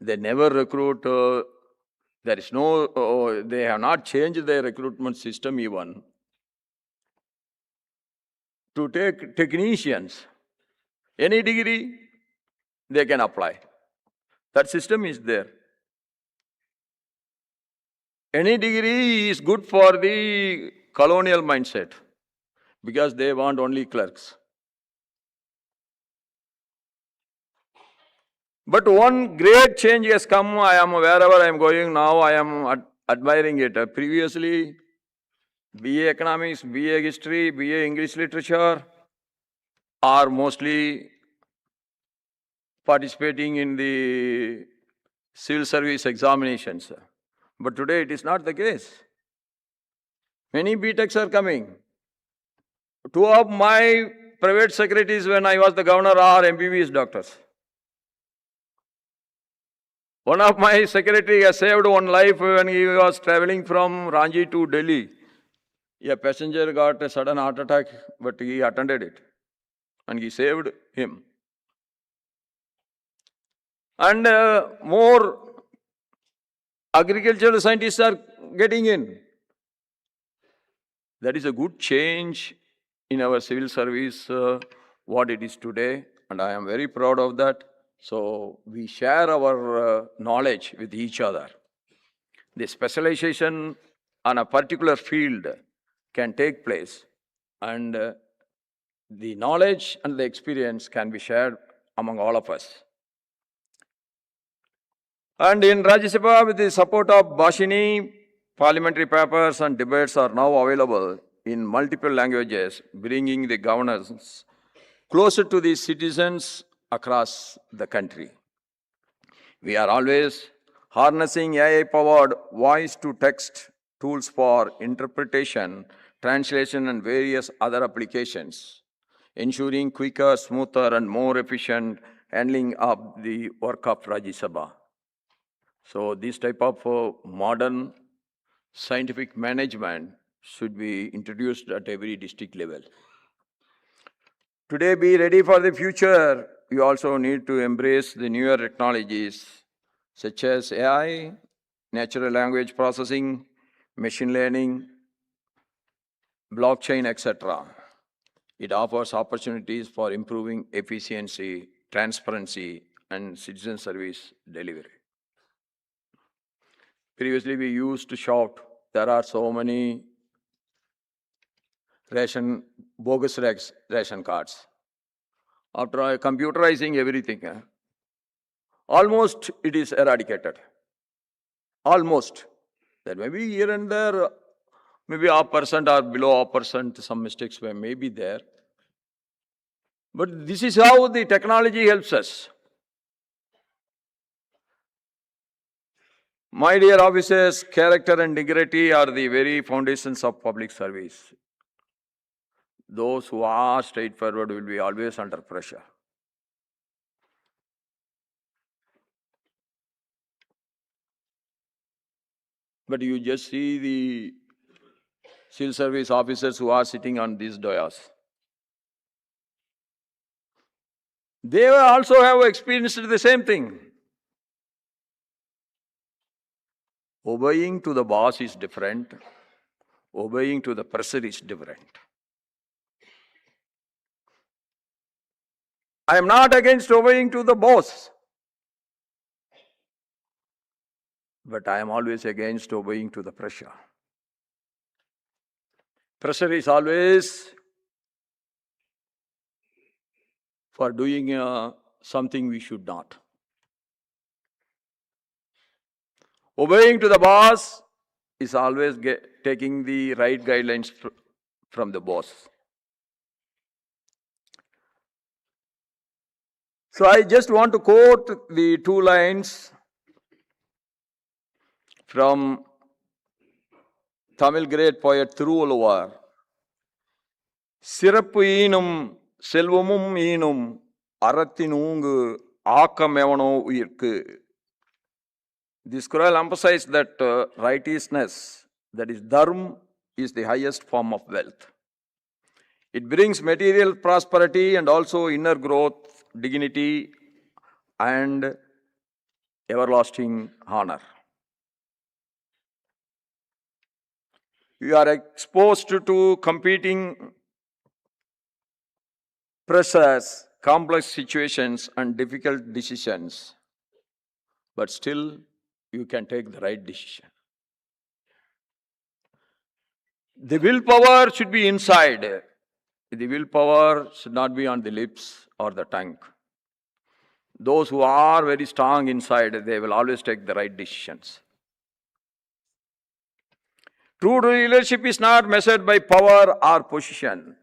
[SPEAKER 4] they never recruit, they have not changed their recruitment system even. To take technicians, any degree, they can apply. That system is there. Any degree is good for the colonial mindset because they want only clerks. But one great change has come. I am wherever I am going now, I am admiring it. Previously, BA Economics, BA History, BA English Literature are mostly participating in the civil service examinations. But today it is not the case. Many BTechs are coming. 2 of my private secretaries when I was the governor are MBBS doctors. One of my secretary has saved one life when he was traveling from Ranchi to Delhi. A passenger got a sudden heart attack, but he attended it. And he saved him. And more agricultural scientists are getting in. That is a good change in our civil service, what it is today. and I am very proud of that. So we share our knowledge with each other. The specialization on a particular field can take place, and the knowledge and the experience can be shared among all of us. And in Rajya Sabha, with the support of Bhashini, parliamentary papers and debates are now available in multiple languages, bringing the governance closer to the citizens across the country. We are always harnessing AI-powered voice-to-text tools for interpretation, translation, and various other applications, ensuring quicker, smoother, and more efficient handling of the work of Rajya Sabha. So this type of modern scientific management should be introduced at every district level. Today, be ready for the future. We also need to embrace the newer technologies such as AI, natural language processing, machine learning, blockchain, etc. It offers opportunities for improving efficiency, transparency, and citizen service delivery. Previously, we used to shout, there are so many bogus ration cards. After computerizing everything, almost it is eradicated. Almost. There may be here and there, maybe 0.5% or below 0.5%, some mistakes may be there. But this is how the technology helps us. My dear officers, character and integrity are the very foundations of public service. Those who are straightforward will be always under pressure. But you just see the civil service officers who are sitting on these dais. They also have experienced the same thing. Obeying to the boss is different. Obeying to the pressure is different. I am not against obeying to the boss, but I am always against obeying to the pressure. Pressure is always for doing something we should not. Obeying to the boss is always taking the right guidelines from the boss. So I just want to quote the 2 lines from Tamil great poet Thiruvulluvar. Sirappu eenum selvamum eenum arathinungu aakamevano uyirku. This scroll emphasizes that righteousness, that is dharma, is the highest form of wealth. It brings material prosperity and also inner growth, dignity, and everlasting honor. You are exposed to competing pressures, complex situations, and difficult decisions, but still you can take the right decision. The willpower should be inside. The willpower should not be on the lips or the tongue. Those who are very strong inside, they will always take the right decisions. True leadership is not measured by power or position,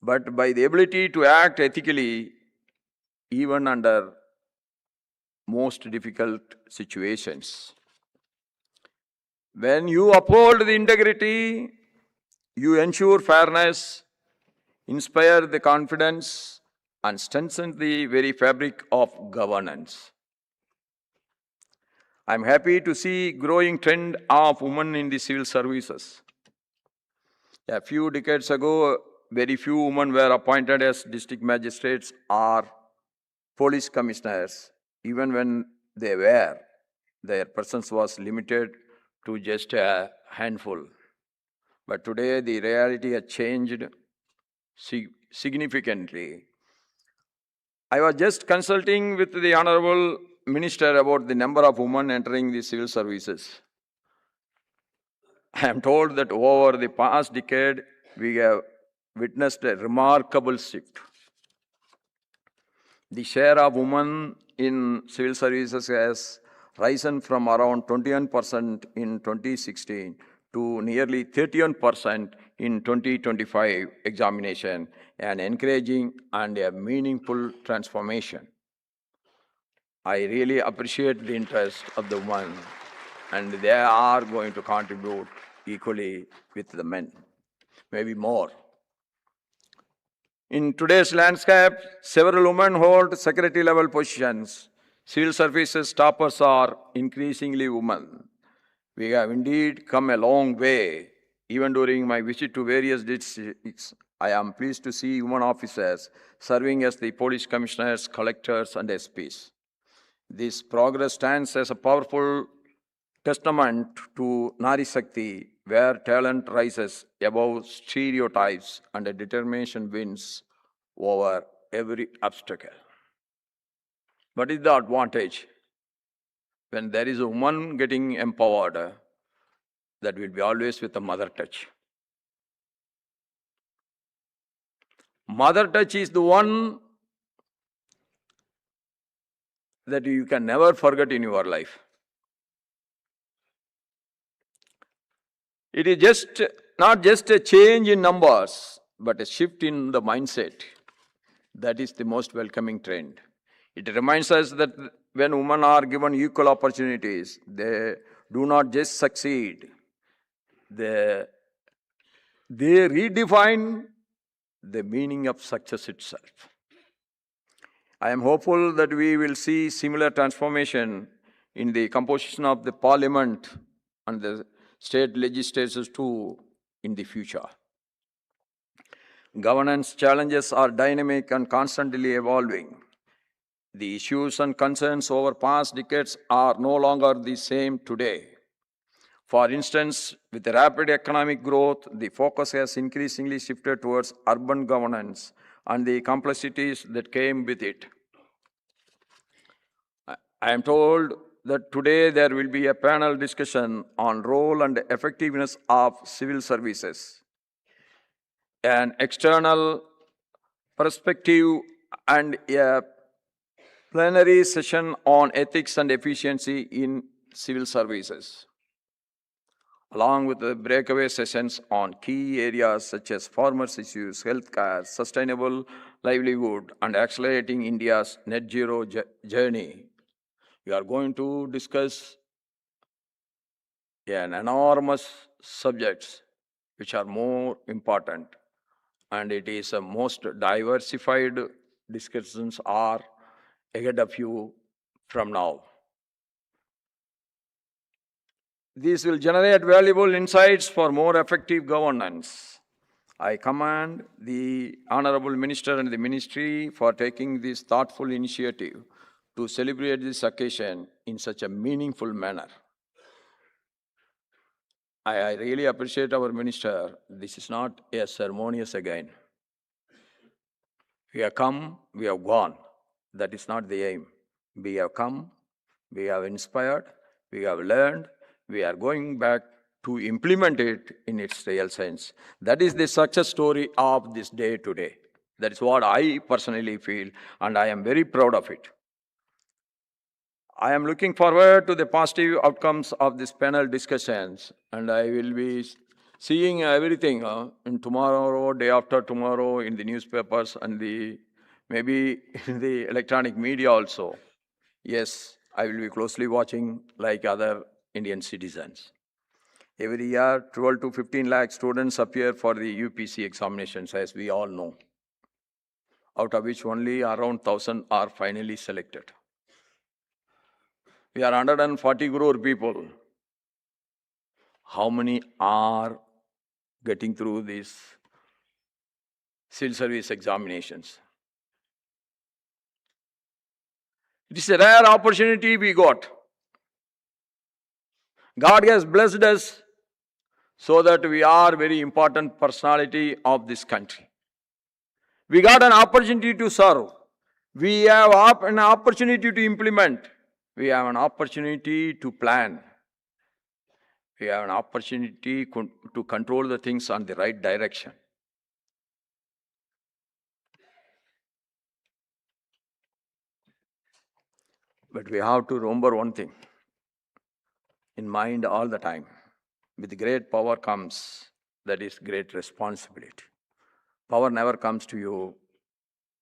[SPEAKER 4] but by the ability to act ethically even under most difficult situations. When you uphold the integrity, you ensure fairness, inspire the confidence, and strengthen the very fabric of governance. I am happy to see growing trend of women in the civil services. A few decades ago, very few women were appointed as district magistrates or police commissioners. Even when they were, their presence was limited to just a handful. But today, the reality has changed significantly. I was just consulting with the Honorable Minister about the number of women entering the civil services. I am told that over the past decade, we have witnessed a remarkable shift. The share of women in civil services has risen from around 21% in 2016 to nearly 31% in 2025 examination, an encouraging and a meaningful transformation. I really appreciate the interest of the women, and they are going to contribute equally with the men, maybe more. In today's landscape, several women hold secretary level positions. Civil services toppers are increasingly women. We have indeed come a long way. Even during my visit to various districts, I am pleased to see women officers serving as the police commissioners, collectors, and SPs. This progress stands as a powerful testament to Nari Shakti, where talent rises above stereotypes and a determination wins over every obstacle. What is the advantage? When there is a woman getting empowered, that will be always with a mother touch. Mother touch is the one that you can never forget in your life. It is just not just a change in numbers, but a shift in the mindset. That is the most welcoming trend. It reminds us that when women are given equal opportunities, they do not just succeed, they redefine the meaning of success itself. I am hopeful that we will see similar transformation in the composition of the parliament and the state legislatures too in the future. Governance challenges are dynamic and constantly evolving. The issues and concerns over past decades are no longer the same today. For instance, with the rapid economic growth, the focus has increasingly shifted towards urban governance and the complexities that came with it. I am told that today there will be a panel discussion on role and effectiveness of civil services, an external perspective, and a plenary session on ethics and efficiency in civil services, along with the breakaway sessions on key areas such as farmers' issues, healthcare, sustainable livelihood, and accelerating India's net zero journey. We are going to discuss an enormous subjects which are more important, and it is a most diversified discussions are ahead of you from now. These will generate valuable insights for more effective governance. I commend the Honorable Minister and the Ministry for taking this thoughtful initiative to celebrate this occasion in such a meaningful manner. I really appreciate our Minister. This is not a ceremonious again. We have come, we have gone. That is not the aim. We have come, we have inspired, we have learned, we are going back to implement it in its real sense. That is the success story of this day today. That is what I personally feel, and I am very proud of it. I am looking forward to the positive outcomes of this panel discussions, and I will be seeing everything in tomorrow, day after tomorrow, in the newspapers and maybe in the electronic media also. Yes, I will be closely watching like other Indian citizens. Every year, 12 to 15 lakh students appear for the UPC examinations, as we all know, out of which only around 1,000 are finally selected. We are 140 crore people. How many are getting through these civil service examinations? It is a rare opportunity we got. God has blessed us so that we are very important personality of this country. We got an opportunity to serve. We have an opportunity to implement. We have an opportunity to plan. We have an opportunity to control the things on the right direction. But we have to remember one thing in mind all the time. With great power comes, that is great responsibility. Power never comes to you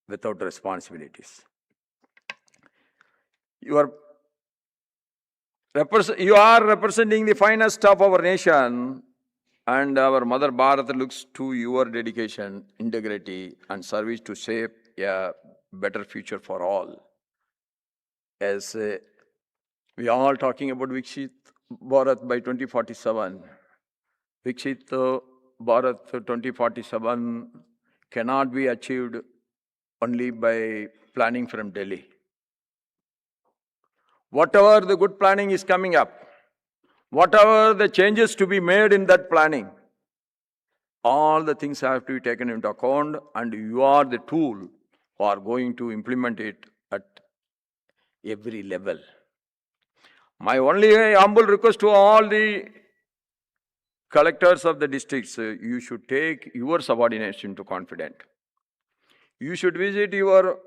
[SPEAKER 4] without responsibilities. You are representing the finest of our nation, and our Mother Bharat looks to your dedication, integrity, and service to shape a better future for all. As we are all talking about Viksit Bharat by 2047, Viksit Bharat 2047 cannot be achieved only by planning from Delhi. Whatever the good planning is coming up, whatever the changes to be made in that planning, all the things have to be taken into account, and you are the tool who are going to implement it at every level. My only humble request to all the collectors of the districts, you should take your subordinates into confidence. You should visit your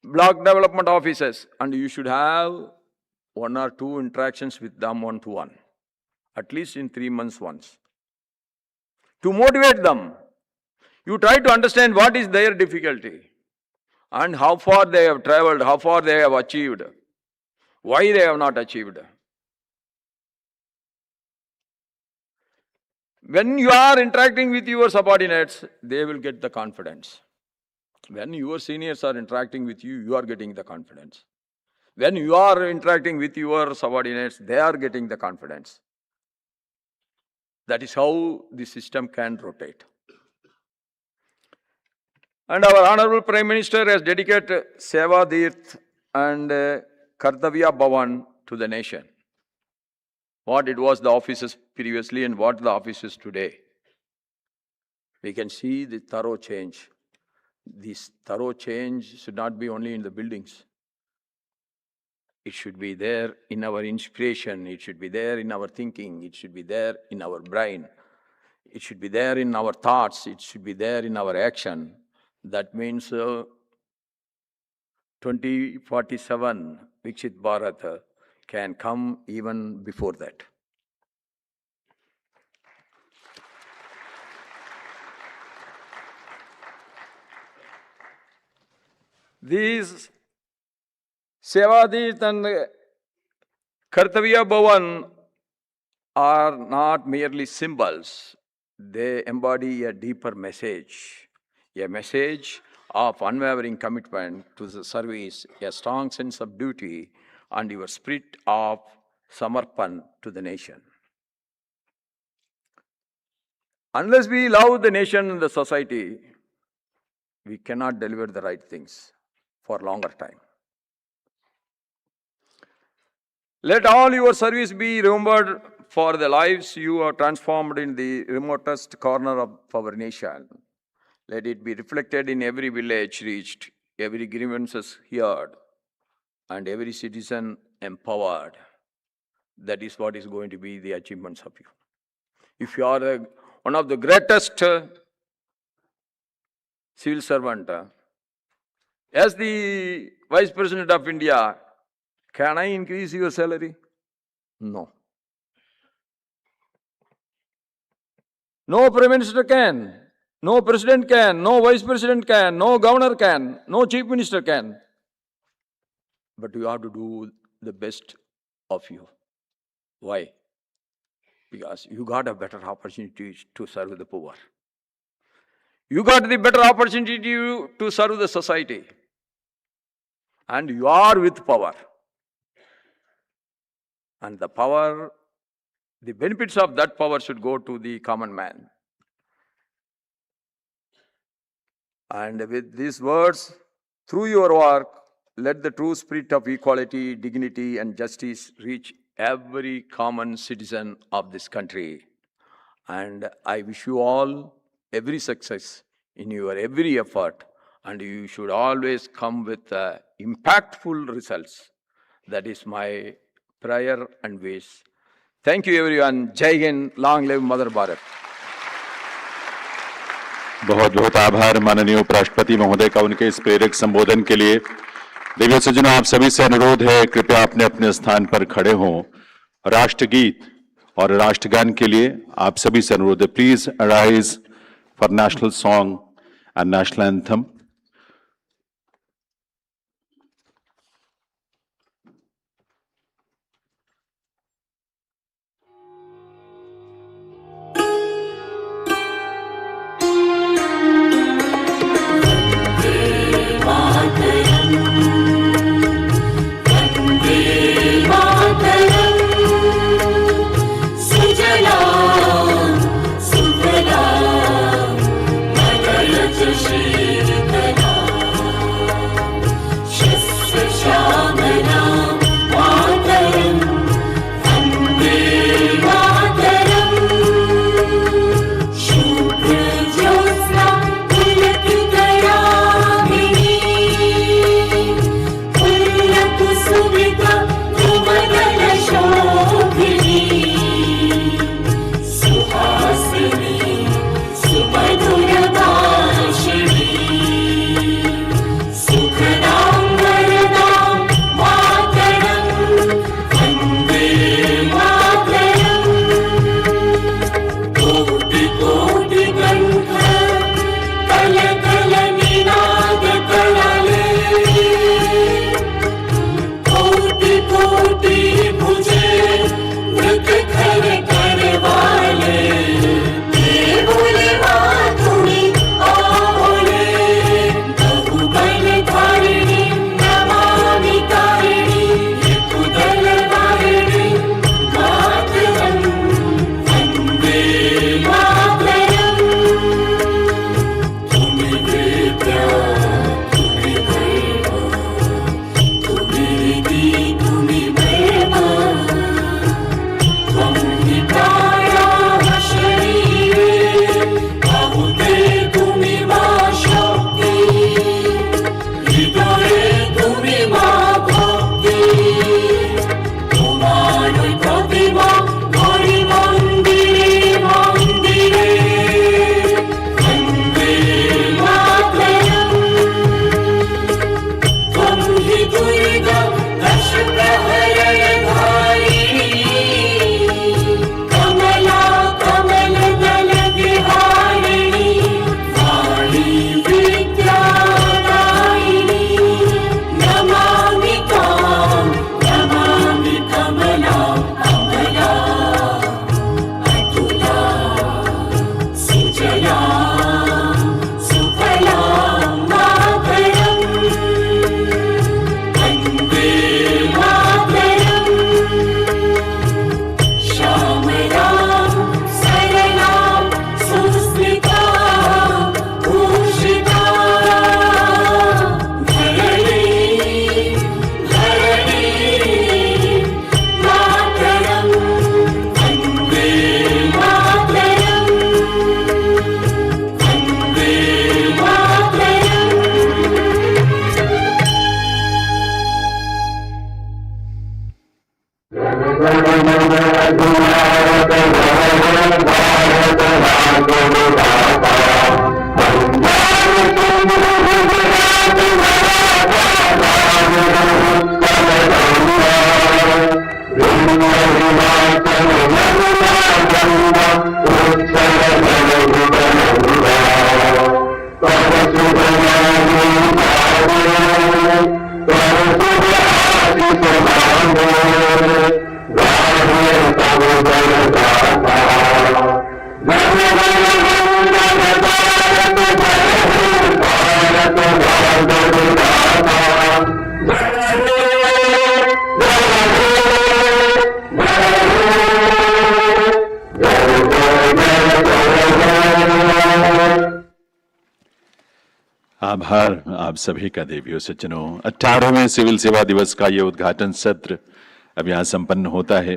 [SPEAKER 4] block development offices, and you should have 1 or 2 interactions with them one-to-one, at least in 3 months once. To motivate them, you try to understand what is their difficulty and how far they have traveled, how far they have achieved, why they have not achieved. When you are interacting with your subordinates, they will get the confidence. When your seniors are interacting with you, you are getting the confidence. When you are interacting with your subordinates, they are getting the confidence. That is how the system can rotate. And our Honorable Prime Minister has dedicated Seva Tirth and Kartavya Bhavan to the nation. What it was the offices previously and what the office is today. We can see the thorough change. This thorough change should not be only in the buildings. It should be there in our inspiration. It should be there in our thinking. It should be there in our brain. It should be there in our thoughts. It should be there in our action. That means 2047 Viksit Bharat can come even before that. These Sevadit and Kartavya Bhavan are not merely symbols. They embody a deeper message, a message of unwavering commitment to the service, a strong sense of duty, and your spirit of samarpan to the nation. Unless we love the nation and the society, we cannot deliver the right things for longer time. Let all your service be remembered for the lives you have transformed in the remotest corner of our nation. Let it be reflected in every village reached, every grievances heard, and every citizen empowered. That is what is going to be the achievements of you. If you are one of the greatest civil servant, as the Vice President of India, can I increase your salary? No. No Prime Minister can. No President can. No Vice President can. No Governor can. No Chief Minister can. But you have to do the best of you. Why? Because you got a better opportunity to serve the poor. You got the better opportunity to serve the society. And you are with power. And the power, the benefits of that power should go to the common man. And with these words, through your work, let the true spirit of equality, dignity, and justice reach every common citizen of this country. And I wish you all every success in your every effort and you should always come with impactful results. That is my prayer and wish. Thank you everyone. Jai Hind, long live Mother Bharat.
[SPEAKER 1] बहुत बहुत आभार माननीय उपराष्ट्रपति महोदय का उनके इस प्रेरक संबोधन के लिए। देवियों सज्जनों, आप सभी से अनुरोध है, कृपया अपने अपने स्थान पर खड़े हों। राष्ट्रगीत और राष्ट्रगान के लिए आप सभी से अनुरोध है, please arise for national song and national anthem. आभार आप सभी का देवियों सज्जनों। 18वें सिविल सेवा दिवस का ये उद्घाटन सत्र अब यहाँ संपन्न होता है।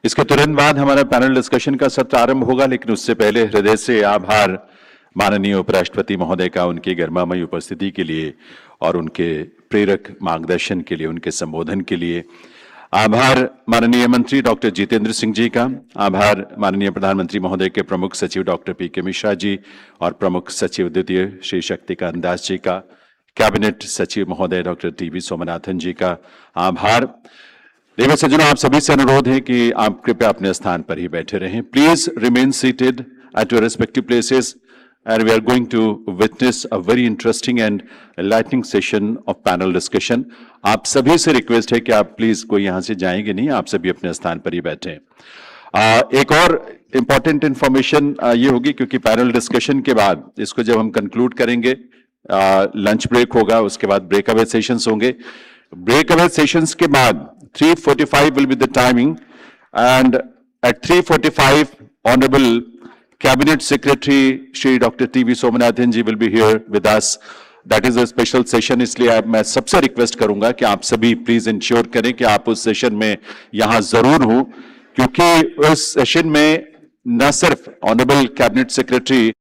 [SPEAKER 1] इसके तुरंत बाद हमारा पैनल डिस्कशन का सत्र आरंभ होगा, लेकिन उससे पहले हृदय से आभार माननीय उपराष्ट्रपति महोदय का उनकी गर्मामयी उपस्थिति के लिए और उनके प्रेरक मार्गदर्शन के लिए, उनके संबोधन के लिए। आभार माननीय मंत्री डॉक्टर जितेंद्र सिंह जी का, आभार माननीय प्रधानमंत्री महोदय के प्रमुख सचिव डॉक्टर पीके मिश्रा जी और प्रमुख सचिव द्वितीय श्री शक्तिकांत दास जी का, कैबिनेट सचिव महोदय डॉक्टर टीवी सोमनाथन जी का आभार। देव सज्जनों, आप सभी से अनुरोध है कि आप कृपया अपने स्थान पर ही बैठे रहें। Please remain seated at your respective places and we are going to witness a very interesting and enlightening session of panel discussion. आप सभी से रिक्वेस्ट है कि आप प्लीज कोई यहां से जाएंगे नहीं, आप सभी अपने स्थान पर ही बैठे। एक और इंपॉर्टेंट इंफॉर्मेशन ये होगी, क्योंकि पैनल डिस्कशन के बाद इसको जब हम कंक्लूड करेंगे, लंच ब्रेक होगा, उसके बाद ब्रेक अवे सेशंस होंगे। ब्रेक अवे सेशंस के बाद 3:45 will be the timing, and at 3:45 Hon'ble Cabinet Secretary Shri Dr. TV Somanathan ji will be here with us. That is a special session, इसलिए मैं सबसे request करूंगा कि आप सभी प्लीज इंश्योर करें कि आप उस सेशन में यहां जरूर हो, क्योंकि उस सेशन में न सिर्फ ऑनरेबल कैबिनेट सेक्रेटरी